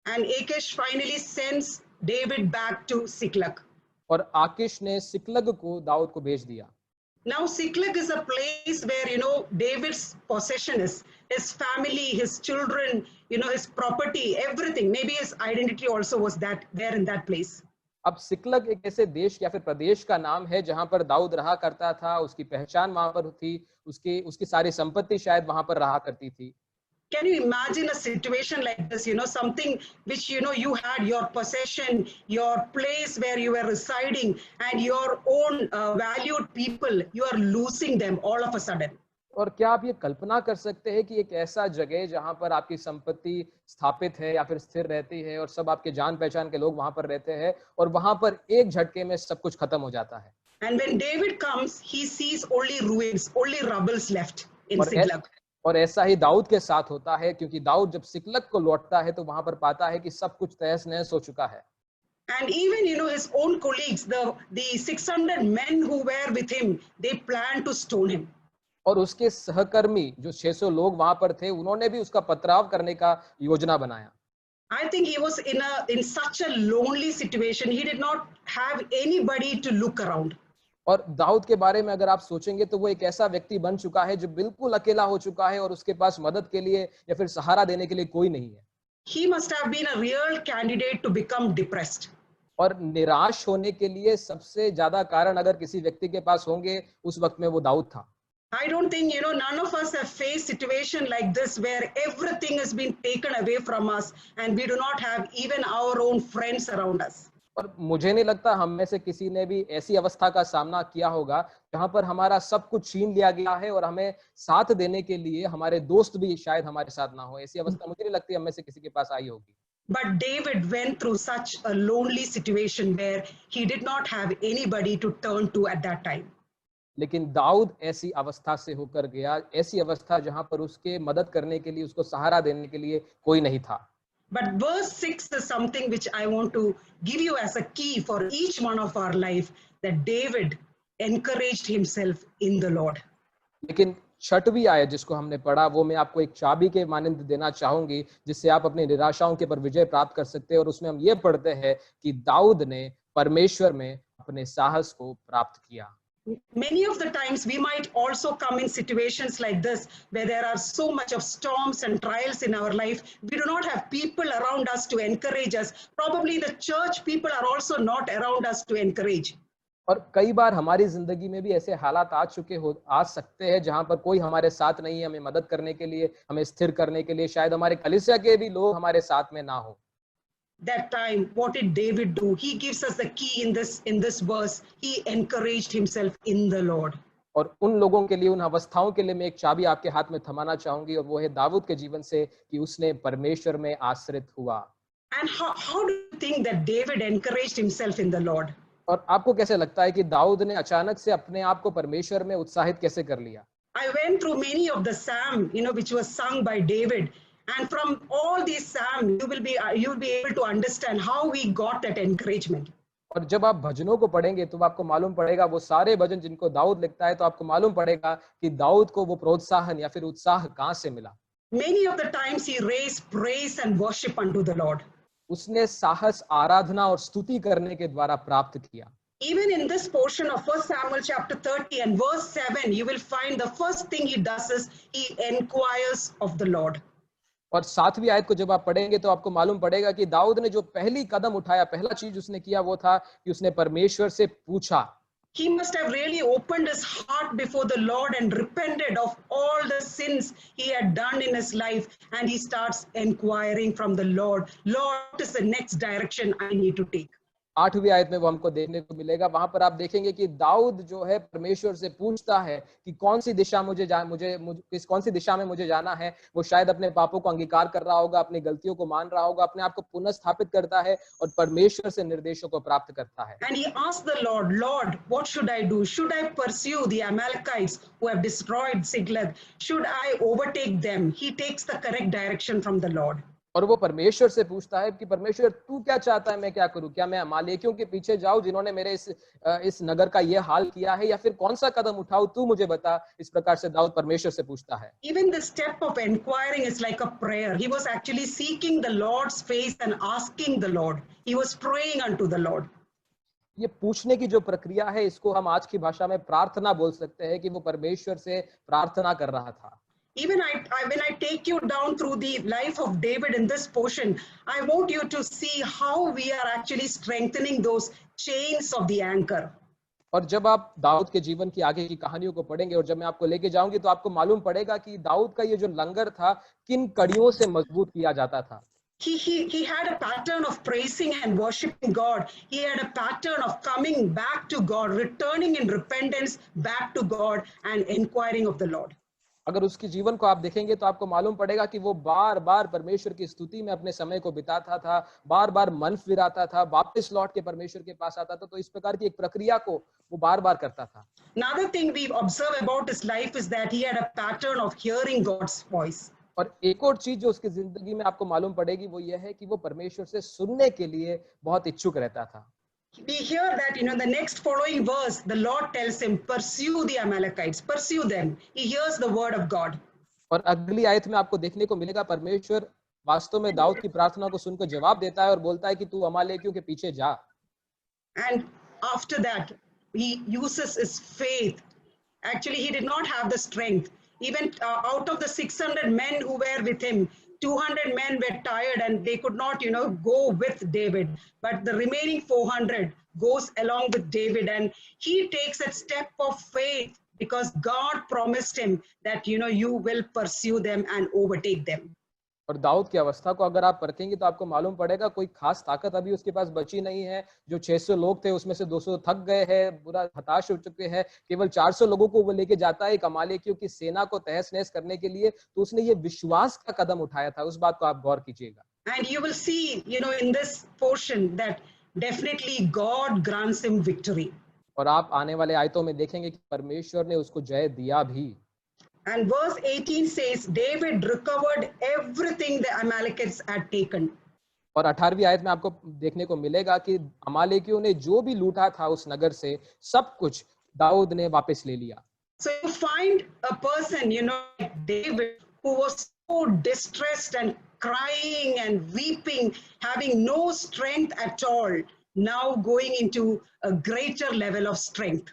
And Achish finally sends David back to Siklag. और आकिश ने सिकलग को दाऊद को भेज दिया। Now Siklag is a place where, David's possession is, his family, his children, his property, everything. Maybe his identity also was there in that place. अब सिकलग एक ऐसे देश या फिर प्रदेश का नाम है जहां पर दाऊद रहा करता था, उसकी पहचान वहां पर थी, उसकी सारी संपत्ति शायद वहां पर रहा करती थी। Can you imagine a situation like this, something which, you had your possession, your place where you were residing, and your own valued people, you are losing them all of a sudden. और क्या आप ये कल्पना कर सकते हैं कि एक ऐसा जगह जहां पर आपकी संपत्ति स्थापित है या फिर स्थिर रहती है और सब आपके जान पहचान के लोग वहां पर रहते हैं, और वहां पर एक झटके में सब कुछ खत्म हो जाता है। And when David comes, he sees only ruins, only rubbles left in Siklag. और ऐसा ही दाऊद के साथ होता है, क्योंकि दाऊद जब सिकलग को लौटता है तो वहां पर पाता है कि सब कुछ तहस नहस हो चुका है। And even, his own colleagues, the 600 men who were with him, they planned to stone him. और उसके सहकर्मी जो 600 लोग वहां पर थे, उन्होंने भी उसका पथराव करने का योजना बनाया। I think he was in such a lonely situation. He did not have anybody to look around. और दाऊद के बारे में अगर आप सोचेंगे तो वो एक ऐसा व्यक्ति बन चुका है जो बिल्कुल अकेला हो चुका है और उसके पास मदद के लिए या फिर सहारा देने के लिए कोई नहीं है। He must have been a real candidate to become depressed. और निराश होने के लिए सबसे ज्यादा कारण अगर किसी व्यक्ति के पास होंगे उस वक्त में वो दाऊद था। I don't think, none of us have faced situation like this where everything has been taken away from us and we do not have even our own friends around us. और मुझे नहीं लगता हम में से किसी ने भी ऐसी अवस्था का सामना किया होगा जहां पर हमारा सब कुछ छीन लिया गया है और हमें साथ देने के लिए हमारे दोस्त भी शायद हमारे साथ ना हो। ऐसी अवस्था मुझे नहीं लगती हम में से किसी के पास आई होगी। But David went through such a lonely situation where he did not have anybody to turn to at that time. लेकिन दाऊद ऐसी अवस्था से होकर गया, ऐसी अवस्था जहां पर उसके मदद करने के लिए, उसको सहारा देने के लिए कोई नहीं था। But verse 6 is something which I want to give you as a key for each one of our life, that David encouraged himself in the Lord. लेकिन छठवीं आयत जिसको हमने पढ़ा वो मैं आपको एक चाबी के मानंद देना चाहूंगी जिससे आप अपनी निराशाओं के पर विजय प्राप्त कर सकते हैं। और उसमें हम ये पढ़ते हैं कि दाऊद ने परमेश्वर में अपने साहस को प्राप्त किया। Many of the times we might also come in situations like this where there are so much of storms and trials in our life. We do not have people around us to encourage us. Probably the church people are also not around us to encourage. और कई बार हमारी जिंदगी में भी ऐसे हालात आ सकते हैं जहां पर कोई हमारे साथ नहीं है, हमें मदद करने के लिए, हमें स्थिर करने के लिए। शायद हमारे कलीसिया के भी लोग हमारे साथ में ना हो। That time, what did David do? He gives us the key in this verse. He encouraged himself in the Lord. और उन लोगों के लिए, उन अवस्थाओं के लिए मैं एक चाबी आपके हाथ में थमाना चाहूंगी और वो है दाऊद के जीवन से कि उसने परमेश्वर में आश्रित हुआ। And how do you think that David encouraged himself in the Lord? और आपको कैसे लगता है कि दाऊद ने अचानक से अपने आप को परमेश्वर में उत्साहित कैसे कर लिया? I went through many of the psalm, which was sung by David. And from all these psalms, you will be able to understand how we got that encouragement. और जब आप भजनों को पढ़ेंगे तो आपको मालूम पड़ेगा, वो सारे भजन जिनको दाऊद लिखता है, तो आपको मालूम पड़ेगा कि दाऊद को वो प्रोत्साहन या फिर उत्साह कहां से मिला। Many of the times he raised praise and worship unto the Lord. उसने साहस, आराधना और स्तुति करने के द्वारा प्राप्त किया। Even in this portion of 1 Samuel chapter 30 and verse 7, you will find the first thing he does is he inquires of the Lord. और 7वीं आयत को जब आप पढ़ेंगे तो आपको मालूम पड़ेगा कि दाऊद ने जो पहली कदम उठाया, पहला चीज उसने किया वो था कि उसने परमेश्वर से पूछा। He must have really opened his heart before the Lord and repented of all the sins he had done in his life, and he starts inquiring from the Lord, Lord, what is the next direction I need to take? 8वीं आयत में वो हमको देखने को मिलेगा। वहां पर आप देखेंगे कि दाऊद जो है परमेश्वर से पूछता है कि कौन सी दिशा कौन सी दिशा में मुझे जाना है। वो शायद अपने पापों को अंगीकार कर रहा होगा, अपनी गलतियों को मान रहा होगा, अपने आप को पुनः स्थापित करता है और परमेश्वर से निर्देशों को प्राप्त करता है। And he asked the Lord, Lord, what should I do? Should I pursue the Amalekites who have destroyed Ziklag? Should I overtake them? He takes the correct direction from the Lord. और वो परमेश्वर से पूछता है कि परमेश्वर तू क्या चाहता है, मैं क्या करूं? क्या मैं अमालेकियों के पीछे जाऊं जिन्होंने मेरे इस नगर का ये हाल किया है, या फिर कौन सा कदम उठाऊं, तू मुझे बता। इस प्रकार से दाऊद परमेश्वर से पूछता है। Even the step of inquiring is like a prayer. He was actually seeking the Lord's face and asking the Lord. He was praying unto the Lord. ये पूछने की जो प्रक्रिया है, इसको हम आज की भाषा में प्रार्थना बोल सकते हैं कि वो परमेश्वर से प्रार्थना कर रहा था। Even when I take you down through the life of David in this portion, I want you to see how we are actually strengthening those chains of the anchor. और जब आप दाऊद के जीवन की आगे की कहानियों को पढ़ेंगे और जब मैं आपको लेके जाऊंगी तो आपको मालूम पड़ेगा कि दाऊद का ये जो लंगर था किन कड़ियों से मजबूत किया जाता था। He had a pattern of praising and worshiping God. He had a pattern of coming back to God, returning in repentance back to God and inquiring of the Lord. अगर उसके जीवन को आप देखेंगे तो आपको मालूम पड़ेगा कि वो बार बार परमेश्वर की स्तुति में अपने समय को बिताता था, बार बार मन फिराता था, वापस लौट के परमेश्वर के पास आता था। तो इस प्रकार की एक प्रक्रिया को वो बार बार करता था। Another thing we observe about his life is that he had a pattern of hearing God's voice. और एक और चीज जो उसकी जिंदगी में आपको मालूम पड़ेगी वो ये है कि वो परमेश्वर से सुनने के लिए बहुत इच्छुक रहता था। We hear that, the next following verse, the Lord tells him, pursue the Amalekites, pursue them. He hears the word of God. और अगली आयत में आपको देखने को मिलेगा परमेश्वर वास्तव में दाऊद की प्रार्थना को सुनकर जवाब देता है और बोलता है कि तू अमालेकियों के पीछे जा। And after that, he uses his faith. Actually, he did not have the strength. Even out of the 600 men who were with him, 200 men were tired and they could not, go with David. But the remaining 400 goes along with David, and he takes a step of faith because God promised him that, you will pursue them and overtake them. और दाऊद की अवस्था को अगर आप परखेंगे तो आपको मालूम पड़ेगा कोई खास ताकत अभी उसके पास बची नहीं है। जो 600 लोग थे उसमें से 200 थक गए हैं, पूरा हताश हो चुके हैं। केवल 400 लोगों को वो लेके जाता है एक अमालेकियों की सेना को तहस नहस करने के लिए। तो उसने ये विश्वास का कदम उठाया था, उस बात को आप गौर कीजिएगा। And you will see, in this portion that definitely God grants him victory. और आप आने वाले आयतों में देखेंगे कि परमेश्वर ने उसको जय दिया भी। And verse 18 says, David recovered everything the Amalekites had taken. और 18वीं आयत में आपको देखने को मिलेगा कि अमालेकियों ने जो भी लूटा था उस नगर से सब कुछ दाऊद ने वापस ले लिया। So you find a person, like David, who was so distressed and crying and weeping, having no strength at all, now going into a greater level of strength.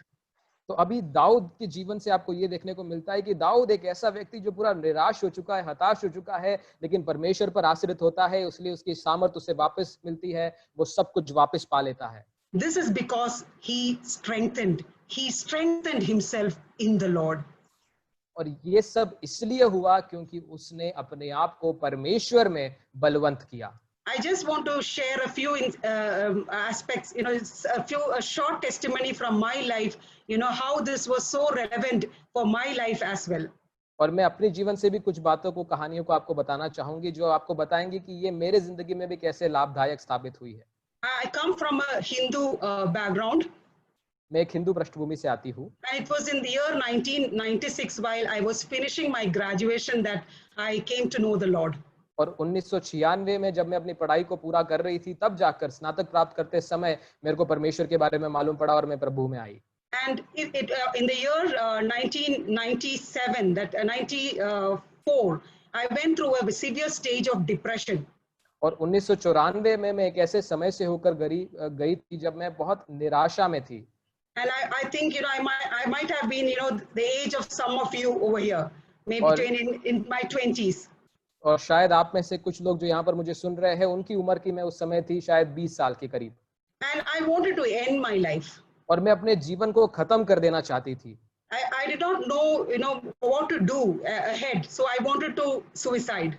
तो अभी दाऊद के जीवन से आपको ये देखने को मिलता है कि दाऊद एक ऐसा व्यक्ति जो पूरा निराश हो चुका है, हताश हो चुका है, लेकिन परमेश्वर पर आश्रित होता है, इसलिए उसकी सामर्थ उसे वापस मिलती है, वो सब कुछ वापस पा लेता है। This is because he strengthened himself in the Lord. और ये सब इसलिए हुआ क्योंकि उसने अपने आप को परमेश्वर में बलवंत किया। I just want to share a few aspects, it's a short testimony from my life, how this was so relevant for my life as well. और मैं अपने जीवन से भी कुछ बातों को, कहानियों को आपको बताना चाहूंगी जो आपको बताएंगे कि ये मेरे जिंदगी में भी कैसे लाभदायक साबित हुई है। I come from a Hindu background. मैं एक हिंदू पृष्ठभूमि से आती हूँ। And it was in the year 1996 while I was finishing my graduation that I came to know the Lord. और 1996 में जब मैं अपनी पढ़ाई को पूरा कर रही थी तब जाकर स्नातक प्राप्त करते समय मेरे को परमेश्वर के बारे में मालूम पड़ा और मैं प्रभु में आई। And in the year 1997, that 94, I went through a severe stage of depression. और 1994 में मैं एक ऐसे समय से होकर गई थी जब मैं बहुत निराशा में थी। And I think I might have been the age of some of you over here, maybe in my 20s. और शायद आप में से कुछ लोग जो यहाँ पर मुझे सुन रहे हैं उनकी उम्र की मैं उस समय थी शायद 20 साल के करीब। And I wanted to end my life. और मैं अपने जीवन को खत्म कर देना चाहती थी। I did not know what to do ahead, so I wanted to suicide.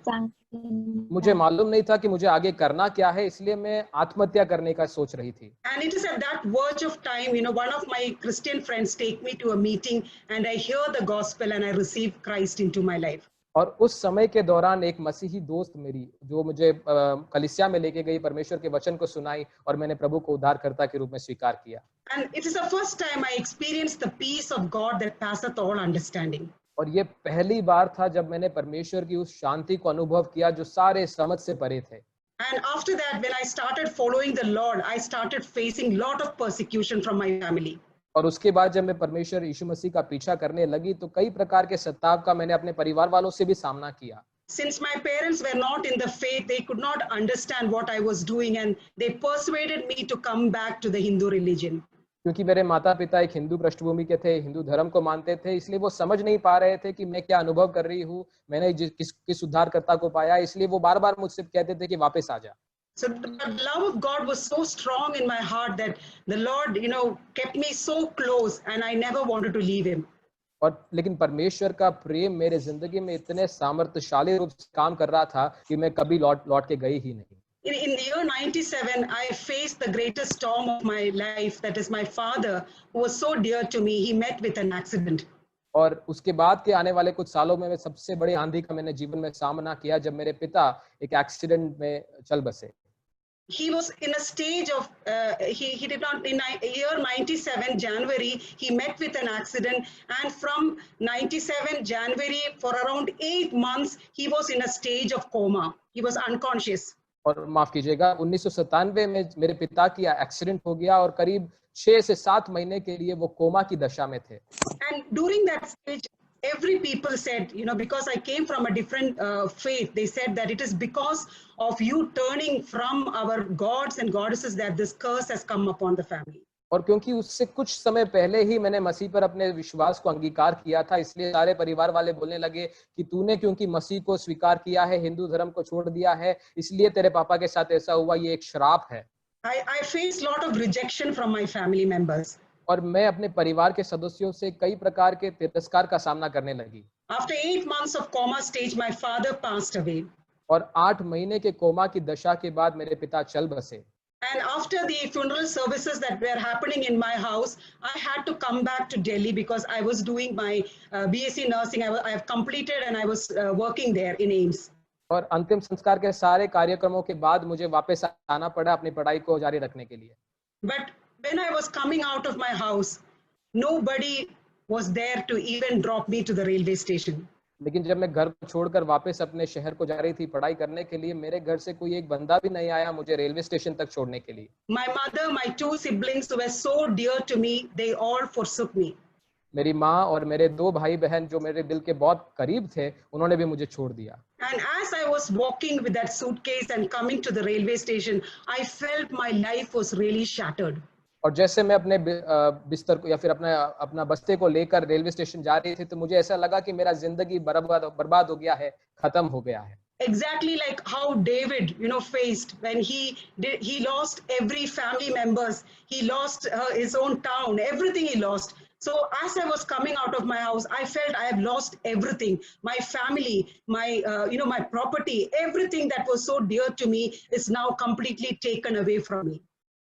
मुझे मालूम नहीं था कि मुझे आगे करना क्या है, इसलिए मैं आत्महत्या करने का सोच रही थी। And it is at that verge of time, one of my Christian friends take me to a meeting and I hear the gospel and I receive Christ into my life. और उस समय के दौरान एक मसीही दोस्त मेरी जो मुझे कलीसिया में लेके गई, परमेश्वर के वचन को सुनाई और मैंने प्रभु को उद्धारकर्ता के रूप में स्वीकार किया। And it is the first time I experienced the peace of God that passeth all understanding. और ये पहली बार था जब मैंने परमेश्वर की उस शांति को अनुभव किया जो सारे समझ से परे थे। And after that, when I started following the Lord, I started facing lot of persecution from my family. और उसके बाद जब मैं परमेश्वर यीशु मसीह का पीछा करने लगी तो कई प्रकार के सताव का मैंने अपने परिवार वालों से भी सामना किया। Since my parents were not in the faith, they could not understand what I was doing and they persuaded me to come back to the Hindu religion. क्योंकि मेरे माता पिता एक हिंदू पृष्ठभूमि के थे, हिंदू धर्म को मानते थे, इसलिए वो समझ नहीं पा रहे थे कि मैं क्या अनुभव कर रही हूँ, मैंने किस उद्धारकर्ता को पाया, इसलिए वो बार बार मुझसे कहते थे कि वापस आ जा। So the love of God was so strong in my heart that the Lord, kept me so close and I never wanted to leave him. और लेकिन परमेश्वर का प्रेम मेरे जिंदगी में इतने सामर्थ्यशाली रूप से काम कर रहा था कि मैं कभी लौट के गई ही नहीं। In the year 97, I faced the greatest storm of my life. That is my father, who was so dear to me. He met with an accident. और उसके बाद के आने वाले कुछ सालों में सबसे बड़ी आंधी का मैंने जीवन में सामना किया जब मेरे पिता एक एक्सीडेंट में चल बसे। He was in a stage of, he did not, in year 97 January, he met with an accident, and from 97 January for around 8 months, he was in a stage of coma. He was unconscious. और माफ कीजिएगा 1997 में मेरे पिता की accident हो गया और करीब 6 से 7 महीने के लिए वो कोमा की दशा में थे। And during that stage, every every people said, you know, because I came from a different faith, they said that it is because of you turning from our gods and goddesses that this curse has come upon the family. और क्योंकि उससे कुछ समय पहले ही मैंने मसीह पर अपने विश्वास को अंगीकार किया था, इसलिए सारे परिवार वाले बोलने लगे कि तूने क्योंकि मसीह को स्वीकार किया है, हिंदू धर्म को छोड़ दिया है, इसलिए तेरे पापा के साथ ऐसा हुआ, ये एक श्राप है। I faced a lot of rejection from my family members. और मैं अपने परिवार के सदस्यों से कई प्रकार के तिरस्कार का सामना करने लगी। After 8 months of coma stage, my father passed away. और 8 महीने के कोमा की दशा के बाद मेरे पिता चल बसे। And after the funeral services that were happening in my house, I had to come back to Delhi because I was doing my BSc nursing. I have completed and I was working there in AIIMS. और अंतिम संस्कार के सारे कार्यक्रमों के बाद मुझे वापस आना पड़ा अपनी पढ़ाई को जारी रखने के लिए। But when I was coming out of my house, nobody was there to even drop me to the railway station. लेकिन जब मैं घर को छोड़कर वापस अपने शहर को जा रही थी पढ़ाई करने के लिए, मेरे घर से कोई एक बंदा भी नहीं आया मुझे रेलवे स्टेशन तक छोड़ने के लिए। My mother, my 2 siblings who were so dear to me, they all forsook me. मेरी माँ और मेरे 2 भाई बहन जो मेरे दिल के बहुत करीब थे, उन्होंने भी मुझे छोड़ दिया। And as I was walking with that suitcase and coming to the railway station, I felt my life was really shattered. और जैसे मैं अपने बिस्तर को या फिर अपना बस्ते को लेकर रेलवे स्टेशन जा रही थी, तो मुझे ऐसा लगा कि मेरा जिंदगी बर्बाद हो गया है, खत्म हो गया है। Exactly like how David, you know, faced when he lost every family members, he lost his own town, everything he lost. So as I was coming out of my house, I felt I have lost everything. My family, my my property, everything that was so dear to me is now completely taken away from me.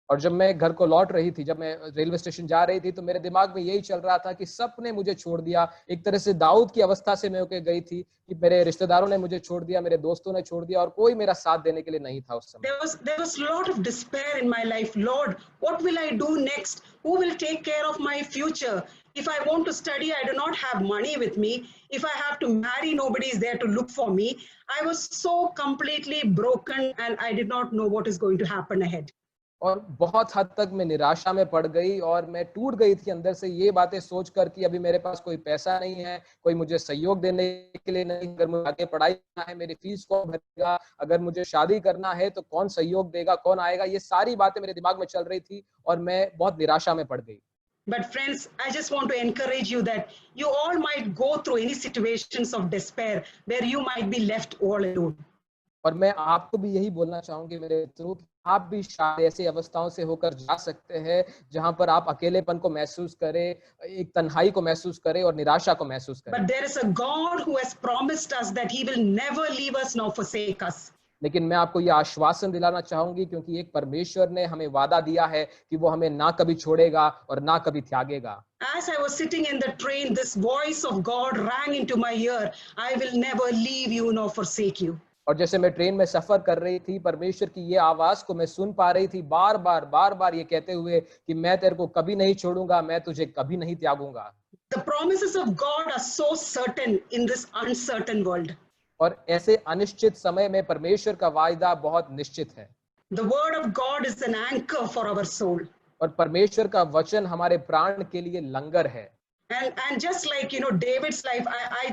और जब मैं घर को लौट रही थी, जब मैं रेलवे स्टेशन जा रही थी, तो मेरे दिमाग में यही चल रहा था कि सबने मुझे छोड़ दिया। एक तरह से दाऊद की अवस्था से मैं होके गई थी कि मेरे रिश्तेदारों ने मुझे छोड़ दिया, मेरे दोस्तों ने छोड़ दिया और कोई मेरा साथ देने के लिए नहीं था उस समय। There was a lot of despair in my life. Lord, what will I do next? Who will take care of my future? If I want to study, I do not have money with me. If I have to marry, nobody is there to look for me. I was so completely broken and I did not know what is going to happen ahead. और बहुत हद तक मैं निराशा में पड़ गई और मैं टूट गई थी अंदर से, ये बातें सोचकर कि अभी मेरे पास कोई पैसा नहीं है, कोई मुझे सहयोग देने के लिए नहीं, अगर मुझे आगे पढ़ाई करना है मेरी फीस कौन भरेगा, अगर मुझे शादी करना है तो कौन सहयोग देगा, कौन आएगा, ये सारी बातें मेरे दिमाग में चल रही थी और मैं बहुत निराशा में पड़ गई। But friends, I just want to encourage you that you all might go through any situations of despair where you might be left all alone. और मैं आपको भी यही बोलना चाहूंगी मेरे मित्रों, आप भी शायद ऐसी अवस्थाओं से होकर जा सकते हैं जहां पर आप अकेलेपन को महसूस करें, एक तन्हाई को महसूस करें और निराशा को महसूस करें। But there is a God who has promised us that he will never leave us nor forsake us. लेकिन मैं आपको यह आश्वासन दिलाना चाहूंगी क्योंकि एक परमेश्वर ने हमें वादा दिया है कि वो हमें ना कभी छोड़ेगा और ना कभी त्यागेगा। As I was sitting in the train, this voice of God rang into my ear, I will never leave you nor forsake you. और जैसे मैं ट्रेन में सफर कर रही थी, परमेश्वर की ये आवाज को मैं सुन पा रही थी, बार बार ये कहते हुए कि मैं तेरे को कभी नहीं छोड़ूंगा, मैं तुझे कभी नहीं त्यागूंगा। The promises of God are so certain in this uncertain world. और ऐसे अनिश्चित समय में परमेश्वर का वायदा बहुत निश्चित है। The word of God is an anchor for our soul. और परमेश्वर का वचन हमारे प्राण के लिए लंगर है। And just like David's life,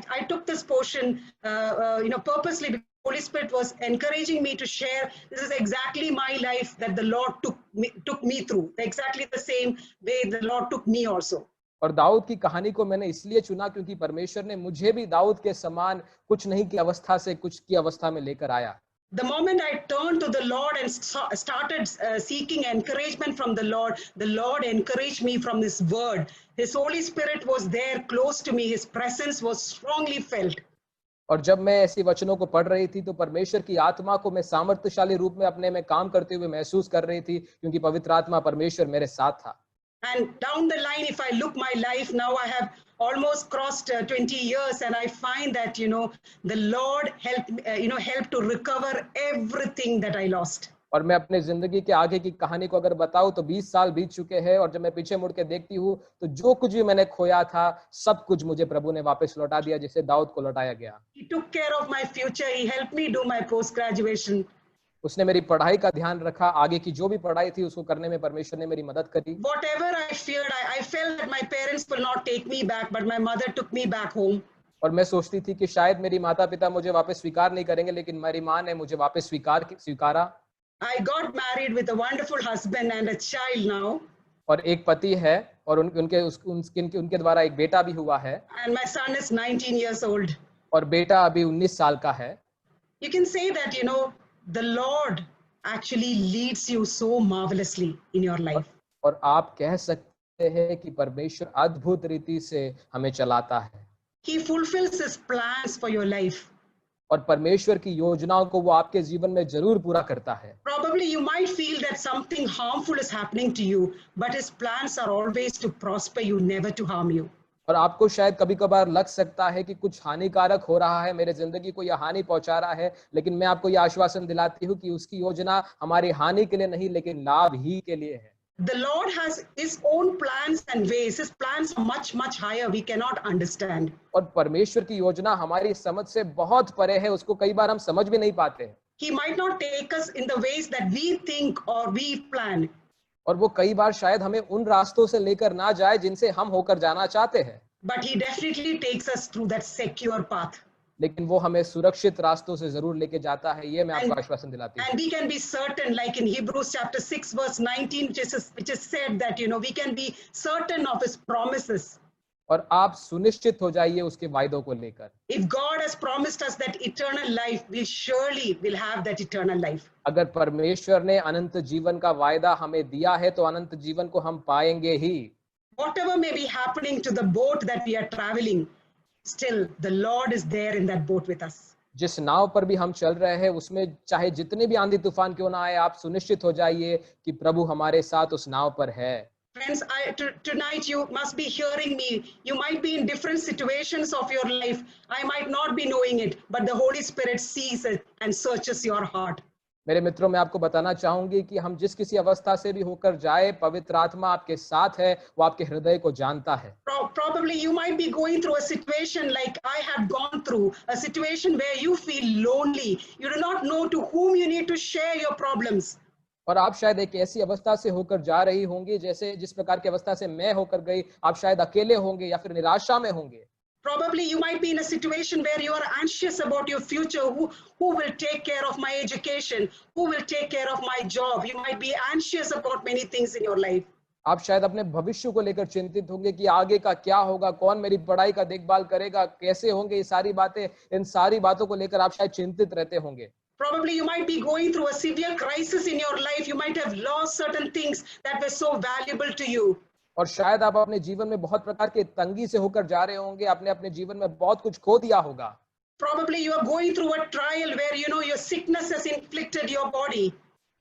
I took this portion purposely because Holy Spirit was encouraging me to share. This is exactly my life that the Lord took me through. Exactly the same way the Lord took me also. और दाऊद की कहानी को मैंने इसलिए चुना क्योंकि परमेश्वर ने मुझे भी दाऊद के समान कुछ नहीं की अवस्था से कुछ की अवस्था में लेकर आया। The moment I turned to the Lord and started seeking encouragement from the Lord encouraged me from His word. His Holy Spirit was there close to me. His presence was strongly felt. और जब मैं ऐसी वचनों को पढ़ रही थी तो परमेश्वर की आत्मा को मैं सामर्थ्यशाली रूप में अपने में काम करते हुए महसूस कर रही थी क्योंकि पवित्र आत्मा परमेश्वर मेरे साथ था। And down the line, if I look my life now, I have almost crossed 20 years, and I find that the Lord helped to recover everything that I lost. और मैं अपने जिंदगी के आगे की कहानी को अगर बताऊं तो 20 साल बीत चुके हैं और जब मैं पीछे मुड़ के देखती हूँ तो जो कुछ भी मैंने खोया था सब कुछ मुझे प्रभु ने वापस लौटा दिया जिसे दाऊद को लौटाया गया। He took care of my future. He helped me do my post graduation. उसने मेरी पढ़ाई का ध्यान रखा, आगे की जो भी पढ़ाई थी उसको करने में परमेश्वर ने मेरी मदद करी। Whatever I feared, I felt that my parents will not take me back, but my mother took me back home. और मैं सोचती थी कि शायद मेरी माता पिता मुझे वापस स्वीकार नहीं करेंगे, लेकिन मेरी माँ ने मुझे वापस स्वीकारा। I got married with a wonderful husband and a child now, और एक पति है और उनके द्वारा एक बेटा भी हुआ है, and my son is 19 years old. और बेटा अभी 19 साल का है। You can say that, the Lord actually leads you so marvelously in your life. और आप कह सकते हैं कि परमेश्वर अद्भुत रीति से हमें चलाता है, He fulfills His plans for your life. और परमेश्वर की योजनाओं को वो आपके जीवन में जरूर पूरा करता है। Probably you might feel that something harmful is happening to you, but His plans are always to prosper you, never to harm you. और आपको शायद कभी कभार लग सकता है कि कुछ हानिकारक हो रहा है, मेरे जिंदगी को यह हानि पहुंचा रहा है, लेकिन मैं आपको यह आश्वासन दिलाती हूँ कि उसकी योजना हमारी हानि के लिए नहीं, लेकिन लाभ ही के लिए है। The Lord has His own plans and ways. His plans are much, much higher. We cannot understand. और परमेश्वर की योजना हमारी समझ से बहुत परे है, उसको कई बार हम समझ भी नहीं पाते। He might not take us in the ways that we think or we plan. और वो कई बार शायद हमें उन रास्तों से लेकर ना जाए जिनसे हम होकर जाना चाहते हैं, But He definitely takes us through that secure path. लेकिन वो हमें सुरक्षित रास्तों से जरूर लेके जाता है, ये मैं आपको आश्वासन दिलाती हूँ। And we can be certain, like in Hebrews chapter 6, verse 19, which is said that, we can be certain of His promises. और आप सुनिश्चित हो जाइए उसके वायदों को लेकर। If God has promised us that eternal life, we surely will have that eternal life. अगर परमेश्वर ने अनंत जीवन का वायदा हमें दिया है, तो अनंत जीवन को हम पाएंगे ही। Whatever may be happening to the boat that we are traveling, still the Lord is there in that boat with us. जिस नाव पर भी हम चल रहे हैं, उसमें चाहे जितने भी आंधी तूफान क्यों ना आए, आप सुनिश्चित हो जाइए कि प्रभु हमारे साथ उस नाव पर है। Friends, tonight you must be hearing me. You might be in different situations of your life. I might not be knowing it, but the Holy Spirit sees it and searches your heart. मेरे मित्रों, मैं आपको बताना चाहूंगी कि हम जिस किसी अवस्था से भी होकर जाए, पवित्र आत्मा आपके साथ है, वो आपके हृदय को जानता है। Probably you might be going through a situation like I have gone through, a situation where you feel lonely. You do not know to whom you need to share your problems. और आप शायद एक ऐसी अवस्था से होकर जा रही होंगी, जैसे जिस प्रकार की अवस्था से मैं होकर गई, आप शायद अकेले होंगे या फिर निराशा में होंगे। Probably you might be in a situation where you are anxious about your future. Who will take care of my education? Who will take care of my job? You might be anxious about many things in your life. आप शायद अपने भविष्य को लेकर चिंतित होंगे कि आगे का क्या होगा, कौन मेरी पढ़ाई का देखभाल करेगा, कैसे होंगे ये सारी बातें, इन सारी बातों को लेकर आप शायद चिंतित रहते होंगे। Probably you might be going through a severe crisis in your life. You might have lost certain things that were so valuable to you. और शायद आप अपने जीवन में बहुत प्रकार के तंगी से होकर जा रहे होंगे, आपने अपने जीवन में बहुत कुछ खो दिया होगा। Probably you are going through a trial where your sickness has inflicted your body.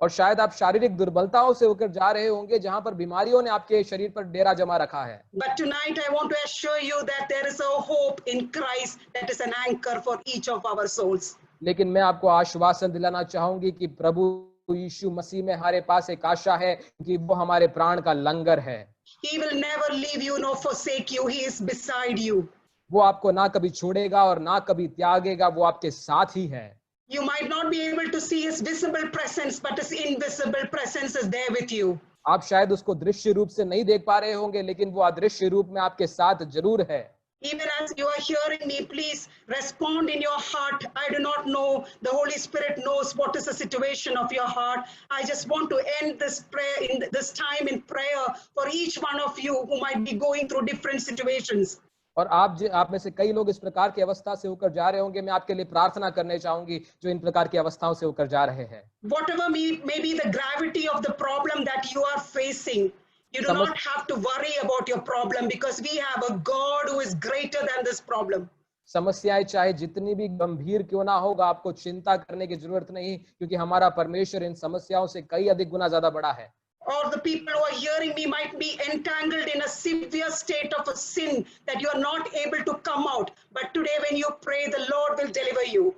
और शायद आप शारीरिक दुर्बलताओं से होकर जा रहे होंगे, जहां पर बीमारियों ने आपके शरीर पर डेरा जमा रखा है। But tonight I want to assure you that there is a hope in Christ that is an anchor for each of our souls. लेकिन मैं आपको आश्वासन दिलाना चाहूंगी कि प्रभु यीशु मसीह में हमारे पास एक आशा है कि वो हमारे प्राण का लंगर है। He will never leave you nor forsake you. He is beside you. वो आपको ना कभी छोड़ेगा और ना कभी त्यागेगा, वो आपके साथ ही है। You might not be able to see His visible presence, but His invisible presence is there with you. आप शायद उसको दृश्य रूप से नहीं देख पा रहे होंगे, लेकिन वो अदृश्य रूप में आपके साथ जरूर है। Even as you are hearing me, please respond in your heart. I do not know. The Holy Spirit knows what is the situation of your heart. I just want to end this prayer in this time in prayer for each one of you who might be going through different situations. और आप में से कई लोग इस प्रकार की अवस्था से होकर जा रहे होंगे। मैं आपके लिए प्रार्थना करने चाहूंगी जो इन प्रकार की अवस्थाओं से होकर जा रहे हैं। Whatever may be the gravity of the problem that you are facing, you do not have to worry about your problem because we have a God who is greater than this problem. समस्याएं चाहे जितनी भी गंभीर क्यों ना होगा, आपको चिंता करने की जरूरत नहीं, क्योंकि हमारा परमेश्वर इन समस्याओं से कई अधिक गुना ज्यादा बड़ा है। Or the people who are hearing me might be entangled in a severe state of a sin that you are not able to come out. But today when you pray, the Lord will deliver you.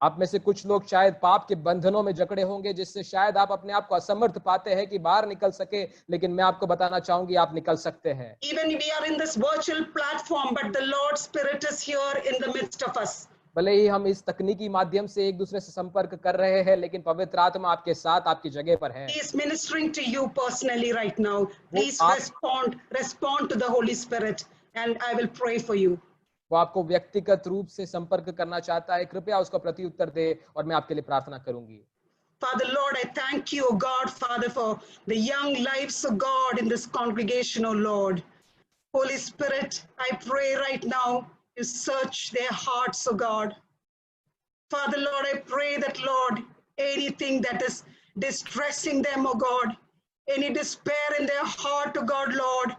आप में से कुछ लोग शायद पाप के बंधनों में जकड़े होंगे, जिससे शायद आप अपने आप को असमर्थ पाते हैं कि बाहर निकल सके, लेकिन मैं आपको बताना चाहूंगी आप निकल सकते हैं। Even we are in this virtual platform, but the Lord's Spirit is here in the midst of us. भले ही हम इस तकनीकी माध्यम से एक दूसरे से संपर्क कर रहे हैं, लेकिन पवित्र आत्मा आपके साथ आपकी जगह पर है। He is ministering to you personally right now. Please respond to the Holy Spirit and I will pray for you. वो आपको व्यक्तिगत रूप से संपर्क करना चाहता है, कृपया उसका प्रत्युत्तर दे और मैं आपके लिए प्रार्थना करूंगी। Father, Lord, I thank you, O God, Father, for the young lives of God in this congregation, O Lord. Holy Spirit, I pray right now you search their hearts, O God. Father, Lord, I pray that, Lord, anything that is distressing them, O God, any despair in their heart, O God, Lord,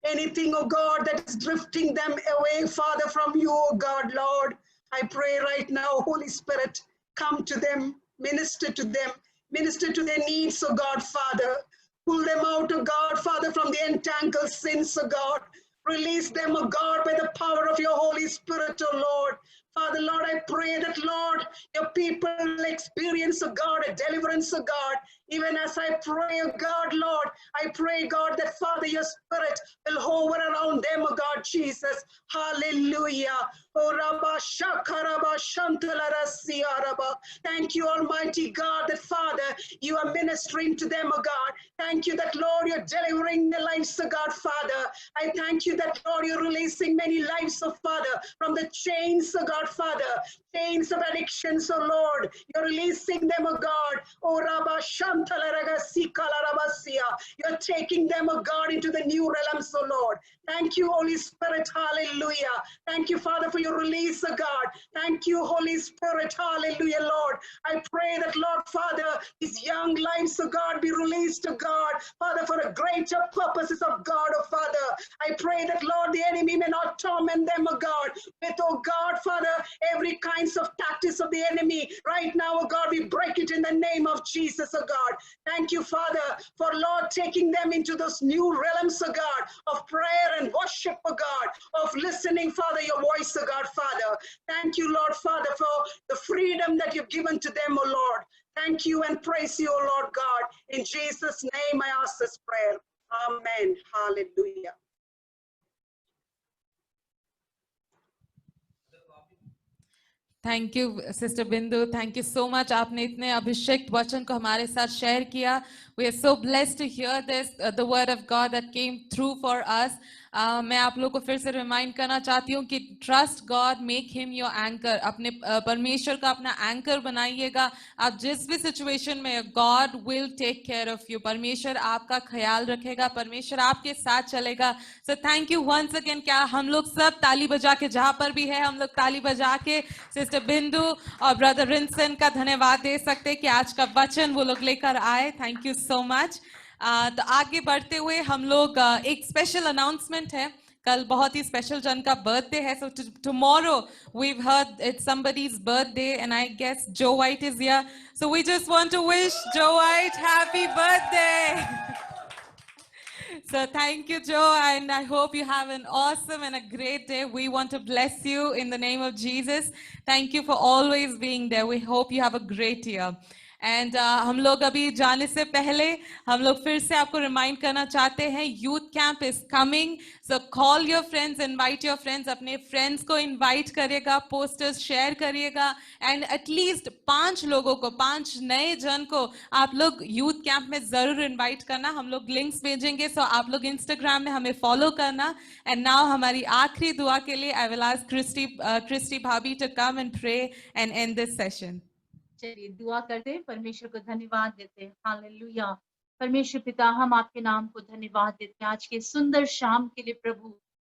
anything, O God, that is drifting them away, Father, from you, O God, Lord, I pray right now, Holy Spirit, come to them, minister to them, minister to their needs, O God, Father. Pull them out, O God, Father, from the entangled sins, O God. Release them, O God, by the power of your Holy Spirit, O Lord. Father, Lord, I pray that, Lord, your people will experience, O God, a deliverance, O God. Even as I pray, O God, Lord, I pray, God, that, Father, your Spirit will hover around them, O God, Jesus. Hallelujah. Oh, Rabba Shakaraba Shantalara Siaraba. Thank you, Almighty God, that, Father, you are ministering to them, O God. Thank you that, Lord, you're delivering the lives, O God, Father. I thank you that, Lord, you're releasing many lives, O Father, from the chains, O God, Father, chains of addictions, O Lord. You're releasing them, O God. Oh, Rabba Shantalaraga Sikalarabasiya. You're taking them, O God, into the new realms, O Lord. Thank you, Holy Spirit. Hallelujah. Thank you, Father, for your release, O God. Thank you, Holy Spirit. Hallelujah, Lord. I pray that, Lord, Father, these young lives, O God, be released, O God, Father, for the greater purposes of God, O Father. I pray that, Lord, the enemy may not torment them, O God, with, oh God, Father, every kinds of tactics of the enemy. Right now, oh God, we break it in the name of Jesus, oh God. Thank you, Father, for, Lord, taking them into those new realms, oh God, of prayer and worship, oh God, of listening, Father, your voice, oh God, Father. Thank you, Lord, Father, for the freedom that you've given to them, oh Lord. Thank you and praise you, oh Lord God. In Jesus' name I ask this prayer. Amen. Hallelujah. Thank you sister Bindu, thank you so much. आपने इतने अभिषेक वचन को हमारे साथ share किया। We are so blessed to hear this the word of God that came through for us. मैं आप लोगों को फिर से रिमाइंड करना चाहती हूँ कि trust God, make him your anchor. अपने परमेश्वर का अपना एंकर बनाइएगा। आप जिस भी सिचुएशन में, God will take care of you. परमेश्वर आपका ख्याल रखेगा, परमेश्वर आपके साथ चलेगा। So thank you once again. क्या हम लोग सब ताली बजा के, जहां पर भी है हम लोग ताली बजा के सिस्टर बिंदु और ब्रदर रिंसन का धन्यवाद दे सकते हैं कि आज का वचन वो लोग लेकर आए। Thank you so much. तो आगे बढ़ते हुए हम लोग एक स्पेशल अनाउंसमेंट है। कल बहुत ही स्पेशल जन का बर्थडे है। So tomorrow we heard it's somebody's birthday and I guess Joe White is here. So we just want to wish Joe White happy birthday. So thank you, Joe, and I hope you have an awesome and a great day. We want to bless you in the name of Jesus. Thank you for always being there. We hope you have a great year. And हम लोग अभी जाने से पहले हम लोग फिर से आपको रिमाइंड करना चाहते हैं, youth camp is coming. So call your friends, invite your friends, अपने फ्रेंड्स को इनवाइट करिएगा, पोस्टर्स शेयर करिएगा एंड एटलीस्ट 5 लोगों को, 5 नए जन को आप लोग यूथ कैंप में जरूर इनवाइट करना। हम लोग लिंक्स भेजेंगे, सो आप लोग इंस्टाग्राम में हमें फॉलो करना। एंड नाउ हमारी आखिरी दुआ के लिए आई विल आस्क क्रिस्टी भाभी to come and pray and end this session. चलिए दुआ करते हैं, परमेश्वर को धन्यवाद देते हैं। हालेलुया। परमेश्वर पिता, हम आपके नाम को धन्यवाद देते हैं आज के सुंदर शाम के लिए प्रभु।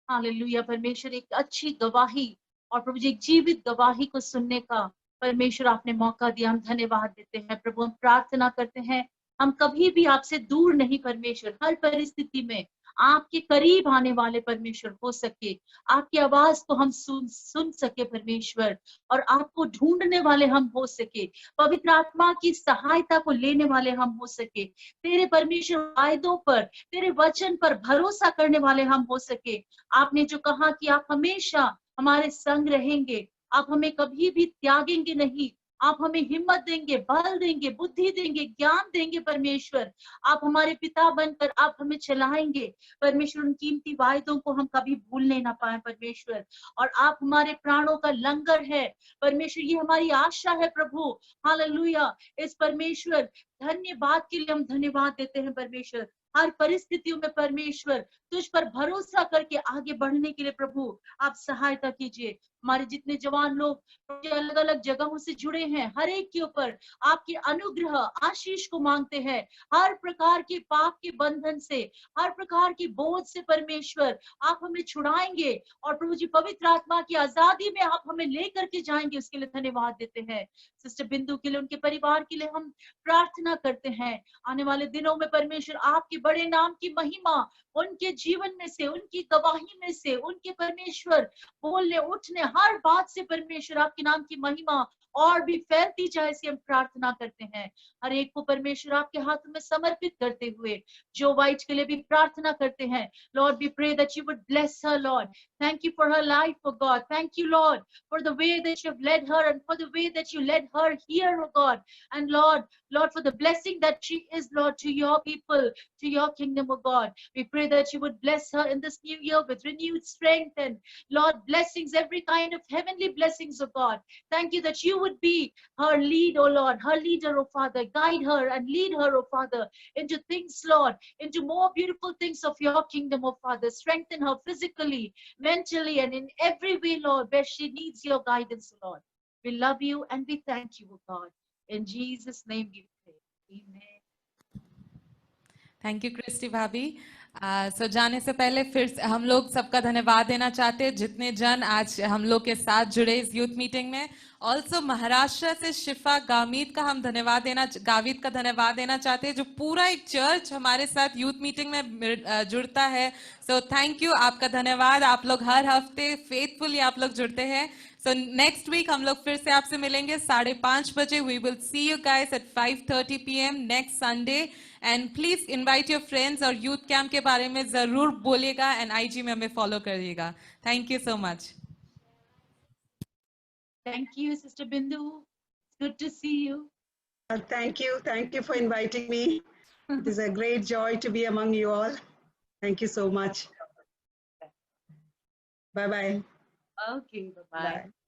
हालेलुया। परमेश्वर, एक अच्छी गवाही और प्रभु जी एक जीवित गवाही को सुनने का परमेश्वर आपने मौका दिया, हम धन्यवाद देते हैं प्रभु। हम प्रार्थना करते हैं हम कभी भी आपसे दूर नहीं परमेश्वर, हर परिस्थिति में आपके करीब आने वाले परमेश्वर हो सके, आपकी आवाज को हम सुन सके परमेश्वर, और आपको ढूंढने वाले हम हो सके, पवित्र आत्मा की सहायता को लेने वाले हम हो सके, तेरे परमेश्वर वायदों पर, तेरे वचन पर भरोसा करने वाले हम हो सके। आपने जो कहा कि आप हमेशा हमारे संग रहेंगे, आप हमें कभी भी त्यागेंगे नहीं, आप हमें हिम्मत देंगे, बल देंगे, बुद्धि देंगे, ज्ञान देंगे परमेश्वर। आप हमारे पिता बनकर आप हमें चलाएंगे परमेश्वर। उन कीमती वायदों को हम कभी भूलने ना पाए परमेश्वर। और आप हमारे प्राणों का लंगर है परमेश्वर, ये हमारी आशा है प्रभु। हालेलुया। इस परमेश्वर धन्यवाद के लिए हम धन्यवाद देते हैं परमेश्वर। हर परिस्थितियों में परमेश्वर तुझ पर भरोसा करके आगे बढ़ने के लिए प्रभु आप सहायता कीजिए। हमारे जितने जवान लोग अलग अलग जगहों से जुड़े हैं, हर एक के ऊपर आपकी अनुग्रह आशीष को मांगते हैं। हर प्रकार के पाप के बंधन से, हर प्रकार की बोझ से परमेश्वर आप हमें छुड़ाएंगे और प्रभु जी पवित्र आत्मा की आजादी में आप हमें लेकर के जाएंगे, उसके लिए धन्यवाद देते हैं। सिस्टर बिंदु के लिए, उनके परिवार के लिए हम प्रार्थना करते हैं। आने वाले दिनों में परमेश्वर आपके बड़े नाम की महिमा उनके जीवन में से, उनकी गवाही में से, उनके परमेश्वर बोलने उठने हर बात से परमेश्वर आपके नाम की महिमा और भी फैलती जाए, इसकी हम प्रार्थना करते हैं। हर एक को परमेश्वर आपके हाथों में समर्पित करते हुए जो वाइट के लिए भी प्रार्थना करते हैं। Lord we pray that you would bless her Lord. Thank you for her life, oh God. Thank you, Lord, for the way that you have led her and for the way that you led her here, oh God. And Lord, for the blessing that she is, Lord, to your people, to your kingdom, oh God. We pray that you would bless her in this new year with renewed strength and, Lord, blessings, every kind of heavenly blessings, oh God. Thank you that you would be her lead, oh Lord, her leader, oh Father. Guide her and lead her, oh Father, into things, Lord, into more beautiful things of your kingdom, oh Father. Strengthen her physically, mentally, and in every way, Lord, where she needs your guidance, Lord. We love you and we thank you, oh God. In Jesus' name we pray. Amen. Thank you Christy भाभी। सो जाने से पहले फिर से हम लोग सबका धन्यवाद देना चाहते हैं जितने जन आज हम लोग के साथ जुड़े इस यूथ मीटिंग में। ऑल्सो महाराष्ट्र से शिफा गावित का धन्यवाद देना चाहते हैं, जो पूरा एक चर्च हमारे साथ यूथ मीटिंग में जुड़ता है। सो थैंक यू, आपका धन्यवाद। आप लोग हर हफ्ते फेथफुली आप लोग जुड़ते हैं। सो नेक्स्ट वीक हम लोग फिर से आपसे मिलेंगे 5:30 बजे। We will see you guys at 5:30 PM next Sunday. And please invite your friends और यूथ कैंप के बारे में जरूर बोलिएगा एंड IG में हमें फॉलो करिएगा। Thank you so much. Thank you, Sister Bindu. It's good to see you. Thank you. Thank you for inviting me. It is a great joy to be among you all. Thank you so much. Bye-bye. Okay, bye-bye. Bye.